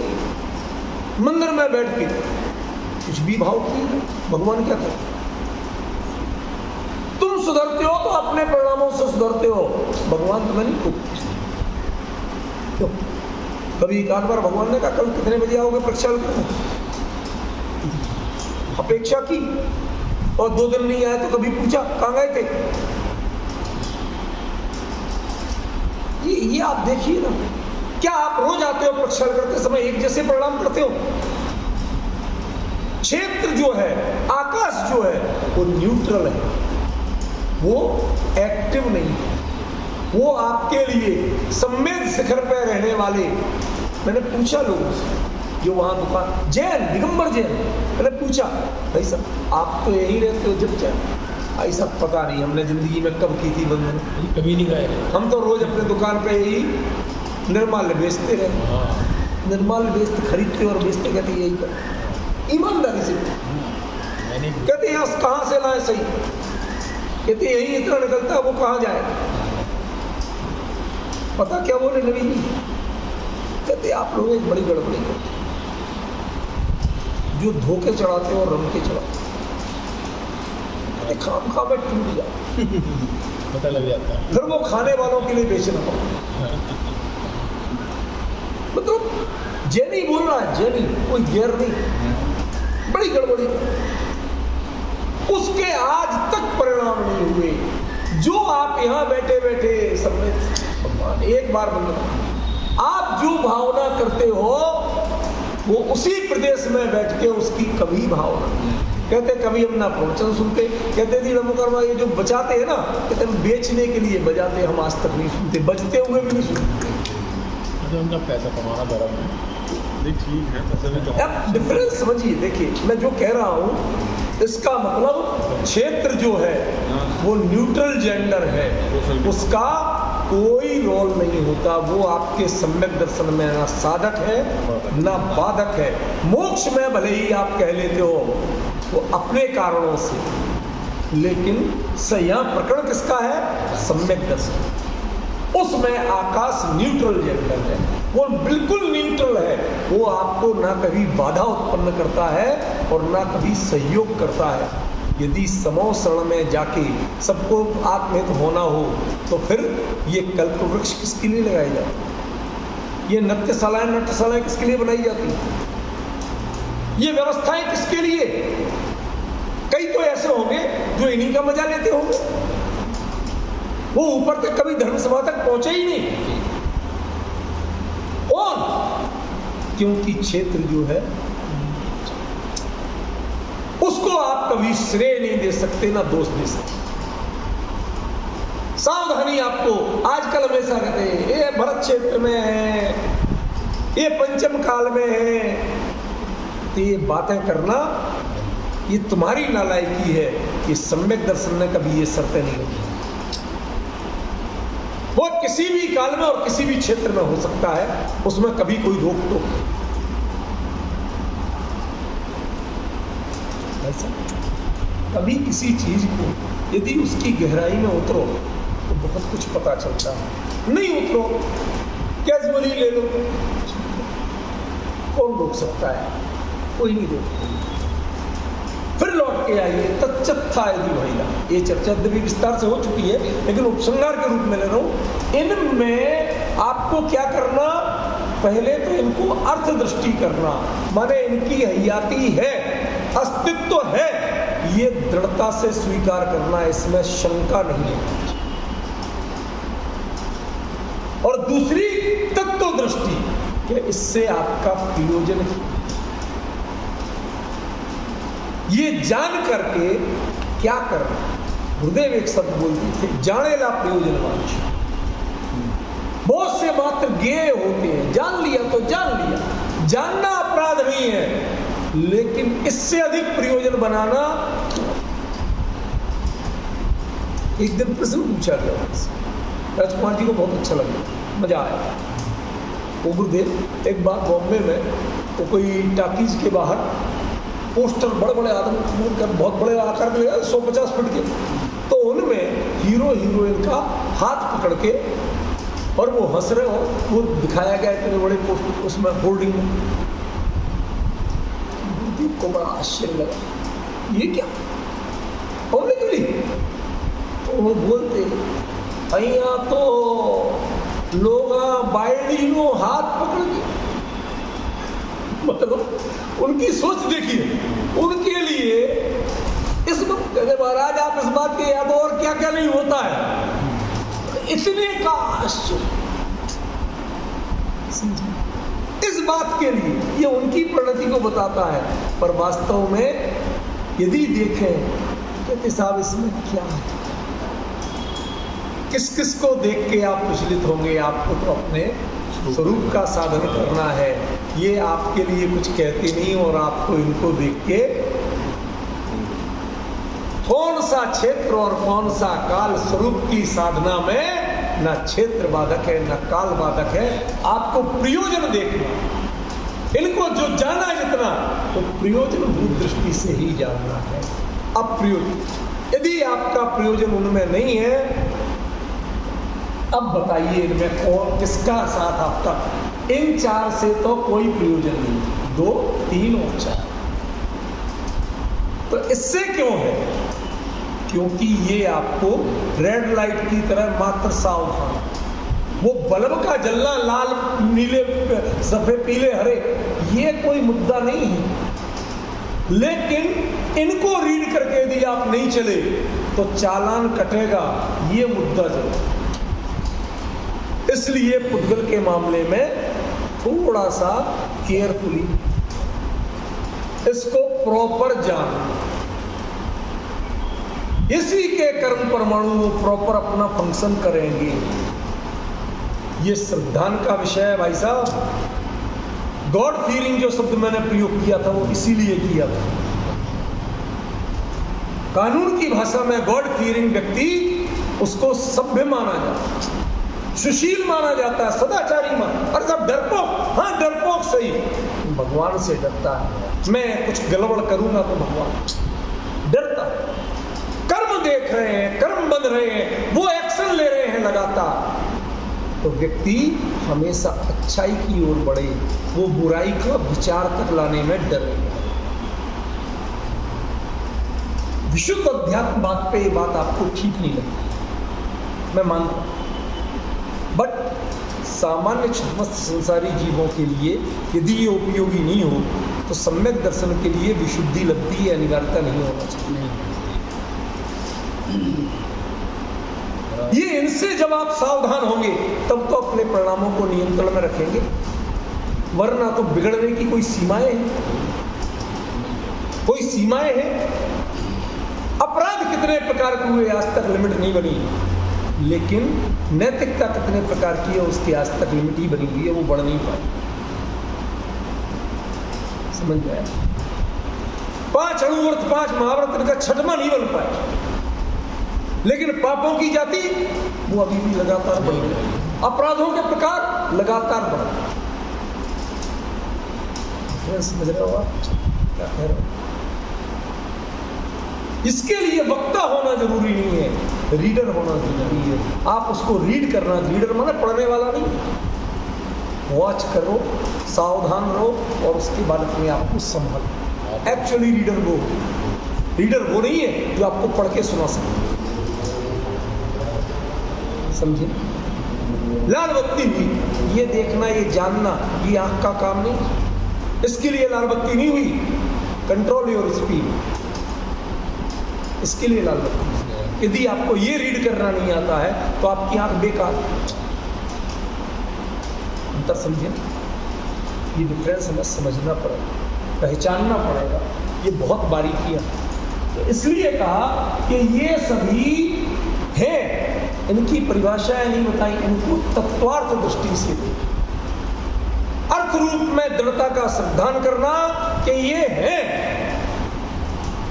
मंदिर में बैठ के कुछ भी भाव नहीं, भगवान क्या कहते? तुम सुधरते हो तो अपने परिणामों से सुधरते हो, भगवान तुम्हें नहीं पूछते। क्यों? कभी एक आध बार भगवान ने कहा कल कितने बजे आओगे परीक्षा करने? अपेक्षा की, और 2 दिन नहीं आए तो कभी पूछा कहां गए थे? ये आप देखिए ना, क्या आप रोज आते हो परीक्षा करते समय एक जैसे परिणाम करते हो? क्षेत्र जो है, आकाश जो है वो न्यूट्रल है, वो एक्टिव नहीं है। वो आपके लिए सम्मेद शिखर पर रहने वाले, मैंने पूछा लोगों से जो वहां दुकान, जैन दिगंबर जैन, मैंने पूछा भाई साहब आप तो यही रहते हो जब जैन? भाई साहब पता नहीं हमने जिंदगी में कब की थी बंधन, कभी नहीं गए, हम तो रोज अपने दुकान पे यही निर्माल्य बेचते रहे। निर्माल्य बेचते, खरीदते और बेचते, कहते यही कर ईमानदारी से। कहते यहाँ कहाँ से लाए? सही कहते यही इतना निकलता है, वो कहाँ जाए? पता क्या बोले नवीन जी? कहते आप लोग एक बड़ी गड़बड़ी करते, जो धोखे चढ़ाते हो और रम के चढ़ाते। ये खाम में टूट जाए, पता लग जाता है। फिर वो खाने वालों के लिए बेचना पड़ता। मतलब जैनी बोल रहा है, जैनी कोई गैर नहीं, बड़ी गड़बड़ी। उसके आज तक परिणाम नहीं हुए। जो आप यहां बैठे बैठे सम्मित एक बार बंद, आप जो भावना करते हो वो उसी प्रदेश में बैठ के उसकी कभी भावना। कहते कभी अपना प्रवचन सुनते, कहते थे मुकरमा ये जो बचाते हैं ना, कहते हम बेचने के लिए बजाते, हम आज तक नहीं सुनते, बजते हुए भी नहीं सुनते। अच्छा, उनका पैसा कमाना धर्म है। नहीं ठीक है, पैसा भी कमाना। अब डिफरेंस समझिए, देखिए मैं जो कह रहा हूं इसका मतलब क्षेत्र जो है वो न्यूट्रल जेंडर है, उसका कोई रोल नहीं होता। वो आपके सम्यक दर्शन में ना साधक है ना बाधक है। मोक्ष में भले ही आप कह लेते हो वो अपने कारणों से, लेकिन यहाँ प्रकरण किसका है? सम्यक दर्शन। उसमें आकाश न्यूट्रल जेंडर है, वो बिल्कुल न्यूट्रल है। वो आपको ना कभी बाधा उत्पन्न करता है और ना कभी सहयोग करता है। यदि समो शरण में जाके सबको आत्महित होना हो तो फिर ये कल्प वृक्ष किसके लिए लगाए जाते हैं? ये नट्यशालाएं किसके लिए बनाई जाती हैं? ये व्यवस्थाएं किसके लिए? कई तो ऐसे होंगे जो इन्हीं का मजा लेते होंगे, वो ऊपर तक कभी धर्म सभा तक पहुंचे ही नहीं। और क्योंकि क्षेत्र जो है उसको आप कभी श्रेय नहीं दे सकते, ना दोष दे सकते। सावधानी आपको आजकल हमेशा कहते हैं ये भरत क्षेत्र में है, ये पंचम काल में है, तो ये बातें करना ये तुम्हारी नालायकी है। ये सम्यक दर्शन ने कभी ये शर्तें नहीं रखी। वो किसी भी काल में और किसी भी क्षेत्र में हो सकता है, उसमें कभी कोई रोक टोक नहीं। कभी किसी चीज को यदि उसकी गहराई में उतरो तो बहुत कुछ पता चलता है। नहीं उतरो, कैजुअली ले लो, कौन रोक सकता है? कोई नहीं रोक। फिर लौट के आइए तच्चत्था यदि भैया, ये चर्चा भी विस्तार से हो चुकी है, लेकिन उपसंहार के रूप में ले रहा हूं। इनमें आपको क्या करना? पहले तो इनको अर्थ दृष्टि करना, माने इनकी हयाती है, अस्तित्व है, ये दृढ़ता से स्वीकार करना, इसमें शंका नहीं है। और दूसरी तत्व दृष्टि कि इससे आपका प्रयोजन है। ये जान करके क्या करना? गुरुदेव एक शब्द बोलते थे, जाने ला प्रयोजन वांछ। बहुत से मात्र ज्ञेय होते हैं, जान लिया तो जान लिया, जानना अपराध नहीं है, लेकिन इससे अधिक प्रयोजन बनाना। एक दिन प्रश्न पूछा गया राजकुमार जी को, बहुत अच्छा लगा, मजा आया। वो गुरुदेव एक बार बॉम्बे में तो कोई टाकीज के बाहर पोस्टर बड़े बड़े आदमी बहुत बड़े आकार के 150 फीट के, तो उनमें हीरो हीरोइन का हाथ पकड़ के और वो हंस रहे हो, वो दिखाया गया इतने बड़े पोस्टर उसमें होर्डिंग में। को बड़ा आश्चर्य लगा, ये क्या पब्लिकली? तो वो बोलते अहिया तो लोग बाइडिनो हाथ पकड़ के, मतलब उनकी सोच देखिए, उनके लिए इस महाराज आप इस बात के याद और क्या क्या नहीं होता है, इतने का आश्चर्य इस बात के लिए, ये उनकी परिणति को बताता है। पर वास्तव में यदि देखें कहते साहब इसमें क्या है, किस किस को देख के आप विचलित होंगे? आपको तो अपने स्वरूप का साधन करना है। ये आपके लिए कुछ कहते नहीं, और आपको इनको देख के कौन सा क्षेत्र और कौन सा काल, स्वरूप की साधना में ना क्षेत्र बाधक है ना काल बाधक है। आपको प्रयोजन देखना, इनको जो जाना जितना तो प्रयोजन भूत दृष्टि से ही जानना है। अब प्रयोजन, यदि आपका प्रयोजन उनमें नहीं है, अब बताइए इनमें कौन किसका साथ आपका? इन चार से तो कोई प्रयोजन नहीं, 2, 3 और 4। तो इससे क्यों है? क्योंकि ये आपको रेड लाइट की तरह मात्र सावधान, वो बल्ब का जलना लाल नीले सफेद पीले हरे ये कोई मुद्दा नहीं है, लेकिन इनको रीड करके यदि आप नहीं चले तो चालान कटेगा, ये मुद्दा जरूर। इसलिए पुद्गल के मामले में थोड़ा सा केयरफुली इसको प्रॉपर जान, इसी के कर्म परमाणु वो प्रॉपर अपना फंक्शन करेंगे। ये श्रद्धान का विषय है भाई साहब। गॉड फीयरिंग जो शब्द मैंने प्रयोग किया था वो इसीलिए किया था। कानून की भाषा में गॉड फीयरिंग व्यक्ति उसको सभ्य माना जाता है, सुशील माना जाता है, सदाचारी माना। और सब डरपोक, हाँ डरपोक सही, भगवान से डरता है। मैं कुछ गड़बड़ करूंगा तो भगवान डरता है। कर्म देख रहे हैं, कर्म बन रहे हैं, वो एक्शन ले रहे हैं लगातार, तो व्यक्ति हमेशा अच्छाई की ओर बढ़े, वो बुराई का विचार तक लाने में डरे। विशुद्ध अध्यात्म बात पे ये बात आपको ठीक नहीं लगती, मैं मानता हूं, बट सामान्य क्षुद्रमस्त संसारी जीवों के लिए यदि ये उपयोगी नहीं हो तो सम्यक दर्शन के लिए विशुद्धि लगती है, अनिवार्यता नहीं होना चाहिए। ये इनसे जब आप सावधान होंगे तब तो अपने परिणामों को नियंत्रण में रखेंगे, वरना तो बिगड़ने की कोई सीमाएं हैं, कोई सीमाएं हैं। अपराध कितने प्रकार के हुए आज तक लिमिट नहीं बनी, लेकिन नैतिकता कितने प्रकार की है उसकी आज तक लिमिट ही बनी हुई है, वो बढ़ नहीं पाई। समझ गया? 5 अणुव्रत 5 महाव्रत इनका 6वां नहीं बन पाए, लेकिन पापों की जाति वो अभी भी लगातार बढ़ रही है, अपराधों के प्रकार लगातार बढ़ रहे हैं। समझ रहे हो आप क्या कह रहे हो? इसके लिए वक्ता होना जरूरी नहीं है, रीडर होना जरूरी है। आप उसको रीड करना, रीडर माने पढ़ने वाला नहीं, वॉच करो, सावधान रहो और उसके बाद अपने आप को संभालो। एक्चुअली रीडर वो नहीं है जो आपको पढ़ के सुना सकते, समझे? लाल बत्ती हुई, ये देखना, ये जानना, ये आंख का काम नहीं। इसके लिए लाल बत्ती नहीं हुई, कंट्रोल योर स्पीड, इसके लिए लाल बत्ती। यदि आपको ये रीड करना नहीं आता है तो आपकी आंख बेकार। अंतर समझे? ये डिफरेंस हमें समझना पड़ेगा, पहचानना पड़ेगा, ये बहुत बारीकियां। तो इसलिए कहा कि ये सभी हैं, इनकी परिभाषाएं नहीं बताई, इनको तत्वार्थ दृष्टि से अर्थ रूप में दृढ़ता का सिद्धांत करना कि ये है।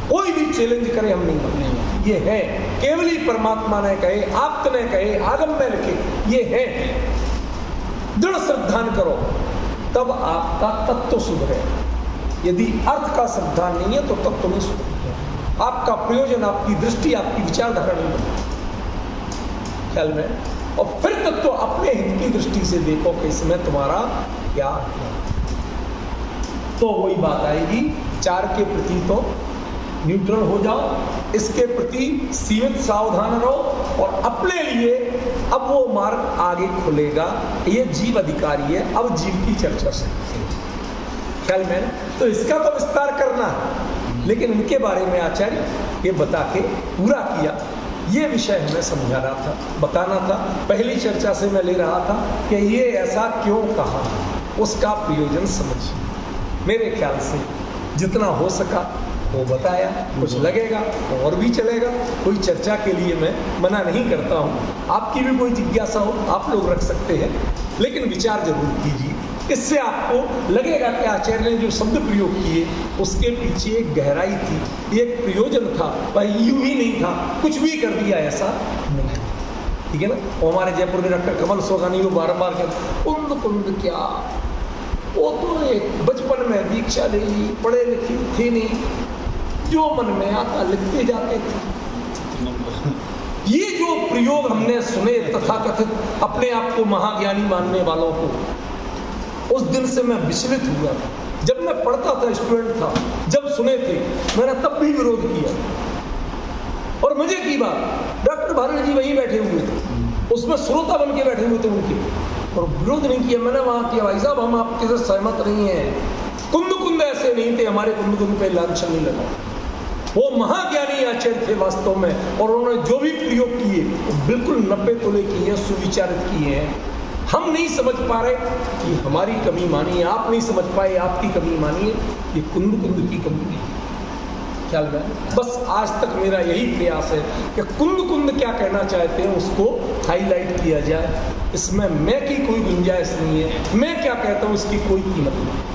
कोई भी चैलेंज करे हम नहीं मानेंगे, ये है। केवल ही परमात्मा ने कहे, आप्त ने कहे, आगम में लिखे, ये है। दृढ़ श्रद्धान करो तब आपका तत्व सुधरे। यदि अर्थ का श्रद्धान नहीं है तो तत्व नहीं सुधरेगा, आपका प्रयोजन, आपकी दृष्टि, आपकी विचारधारा नहीं बनेगी ख्याल में। और फिर तत्व अपने हित की दृष्टि से देखो कि इसमें तुम्हारा क्या है, तो वही बात आएगी। 4 के प्रति तो न्यूट्रल हो जाओ, इसके प्रति सीमित सावधान रहो और अपने लिए अब वो मार्ग आगे खुलेगा। ये जीव अधिकारी है, अब जीव की चर्चा से ख्याल में। तो इसका तो विस्तार करना है, लेकिन इनके बारे में आचार्य ये बता के पूरा किया। ये विषय हमें समझाना था, बताना था। पहली चर्चा से मैं ले रहा था कि ये ऐसा क्यों कहा, उसका प्रयोजन समझिए। मेरे ख्याल से जितना हो सका वो बताया, कुछ लगेगा तो और भी चलेगा, कोई चर्चा के लिए मैं मना नहीं करता हूँ। आपकी भी कोई जिज्ञासा हो आप लोग रख सकते हैं, लेकिन विचार जरूर कीजिए। इससे आपको लगेगा कि आचार्य ने जो शब्द प्रयोग किए उसके पीछे एक गहराई थी, एक प्रयोजन था, भाई यूं ही नहीं था कुछ भी कर दिया, ऐसा नहीं। ठीक है ना? वो हमारे जयपुर के डॉक्टर कमल सोगानी वो बारम्बार कहते कुंद कुंद क्या, वो तो एक बचपन में दीक्षा ले ली, पढ़े लिखे थे नहीं, जो मन में आता लिखते जाते थे। ये जो प्रयोग हमने सुने तथाकथित अपने आप को महाज्ञानी मानने वालों को, उस दिन से मैं विचलित हुआ था। जब मैं पढ़ता था, स्टूडेंट था, जब सुने थे मैंने तब भी विरोध किया, और मजे की बात डॉक्टर भारत जी वहीं बैठे हुए थे, उसमें श्रोता बन के बैठे हुए थे उनके, और विरोध नहीं किया। मैंने वहां किया, भाई साहब हम आपके साथ सहमत नहीं है। कुंद ऐसे नहीं थे, हमारे कुंद पे लांछन नहीं लगा। वो महाज्ञानी आचार्य थे वास्तव में, और उन्होंने जो भी प्रयोग किए वो बिल्कुल 90 तोले किए हैं, सुविचारित किए हैं। हम नहीं समझ पा रहे कि हमारी कमी मानी है, आप नहीं समझ पाए आपकी कमी मानी है, ये कुंद की कमी है। ख्याल में बस आज तक मेरा यही प्रयास है कि कुंद क्या कहना चाहते हैं उसको हाईलाइट किया जाए। इसमें मैं की कोई गुंजाइश नहीं है, मैं क्या कहता हूँ इसकी कोई कीमत नहीं।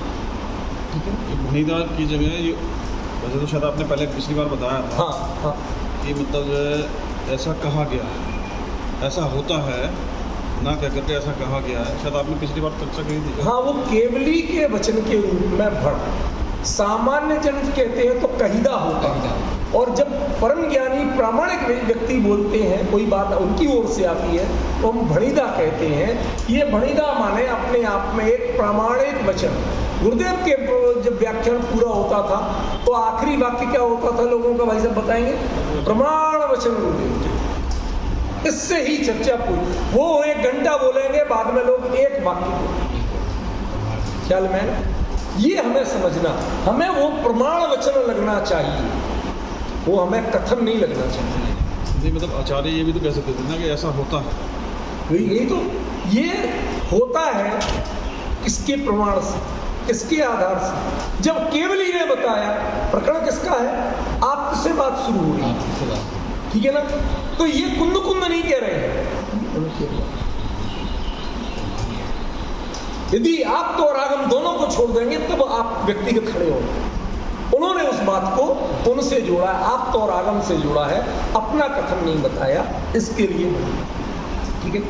ठीक है, भणिदा की जगह ये वैसे तो शायद आपने पहले पिछली बार बताया था। हाँ, ये मतलब ऐसा कहा गया है, ऐसा होता है ना कह करके ऐसा कहा गया है, शायद आपने पिछली बार चर्चा करी थी। हाँ, वो केवली के वचन के रूप में भण, सामान्य जन कहते हैं तो कहिदा होता है, और जब परम ज्ञानी प्रामाणिक व्यक्ति बोलते हैं, कोई बात उनकी ओर से आती है तो हम भणिदा कहते हैं। ये भणिदा माने अपने आप में एक प्रामाणिक वचन। गुरुदेव के जब व्याख्यान पूरा होता था तो आखिरी वाक्य क्या होता था लोगों का, भाई साहब बताएंगे? प्रमाण वचन गुरुदेव। इससे ही चर्चा पूरी। वो 1 घंटा बोलेंगे, बाद में लोग एक वाक्य बोलेंगे। ख्याल में ये हमें समझना, हमें वो प्रमाण वचन लगना चाहिए, वो हमें कथन नहीं लगना चाहिए। नहीं मतलब आचार्य ये भी तो कह सकते थे ना कि ऐसा होता है। यही तो, ये होता है किसके प्रमाण से, किसके आधार से? जब केवली ने बताया, प्रकरण किसका है? आपसे बात शुरू हो रही है, ठीक है ना? तो ये कुंद नहीं कह रहे हैं। यदि आप तो और आगम दोनों को छोड़ देंगे तब आप व्यक्तिगत खड़े होंगे। उन्होंने उस बात को उनसे जोड़ा है, आप तो और आगम से जोड़ा है, अपना कथन नहीं बताया, इसके लिए। ठीक है।